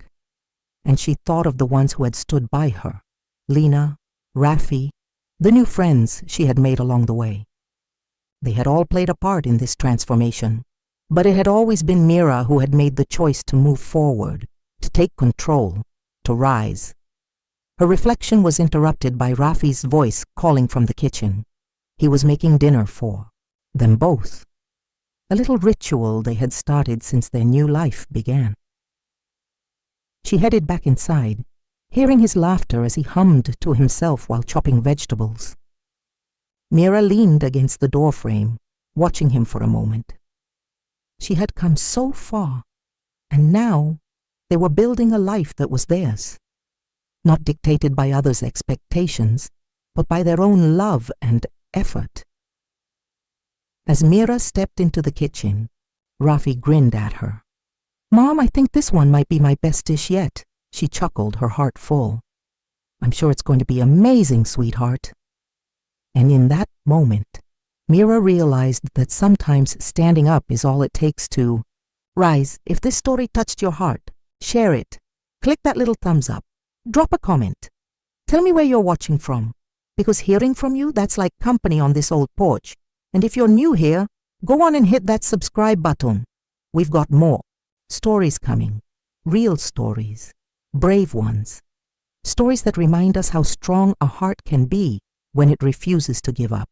[SPEAKER 1] And she thought of the ones who had stood by her, Lena, Rafi, the new friends she had made along the way. They had all played a part in this transformation, but it had always been Mira who had made the choice to move forward, to take control, to rise. Her reflection was interrupted by Rafi's voice calling from the kitchen. He was making dinner for them both, a little ritual they had started since their new life began. She headed back inside, hearing his laughter as he hummed to himself while chopping vegetables. Mira leaned against the doorframe, watching him for a moment. She had come so far, and now they were building a life that was theirs, not dictated by others' expectations, but by their own love and effort. As Mira stepped into the kitchen, Rafi grinned at her. "Mom, I think this one might be my best dish yet," she chuckled, her heart full. "I'm sure it's going to be amazing, sweetheart." And in that moment, Mira realized that sometimes standing up is all it takes to rise. If this story touched your heart, share it. Click that little thumbs up. Drop a comment. Tell me where you're watching from, because hearing from you, that's like company on this old porch. And if you're new here, go on and hit that subscribe button. We've got more stories coming, real stories, brave ones, stories that remind us how strong a heart can be when it refuses to give up.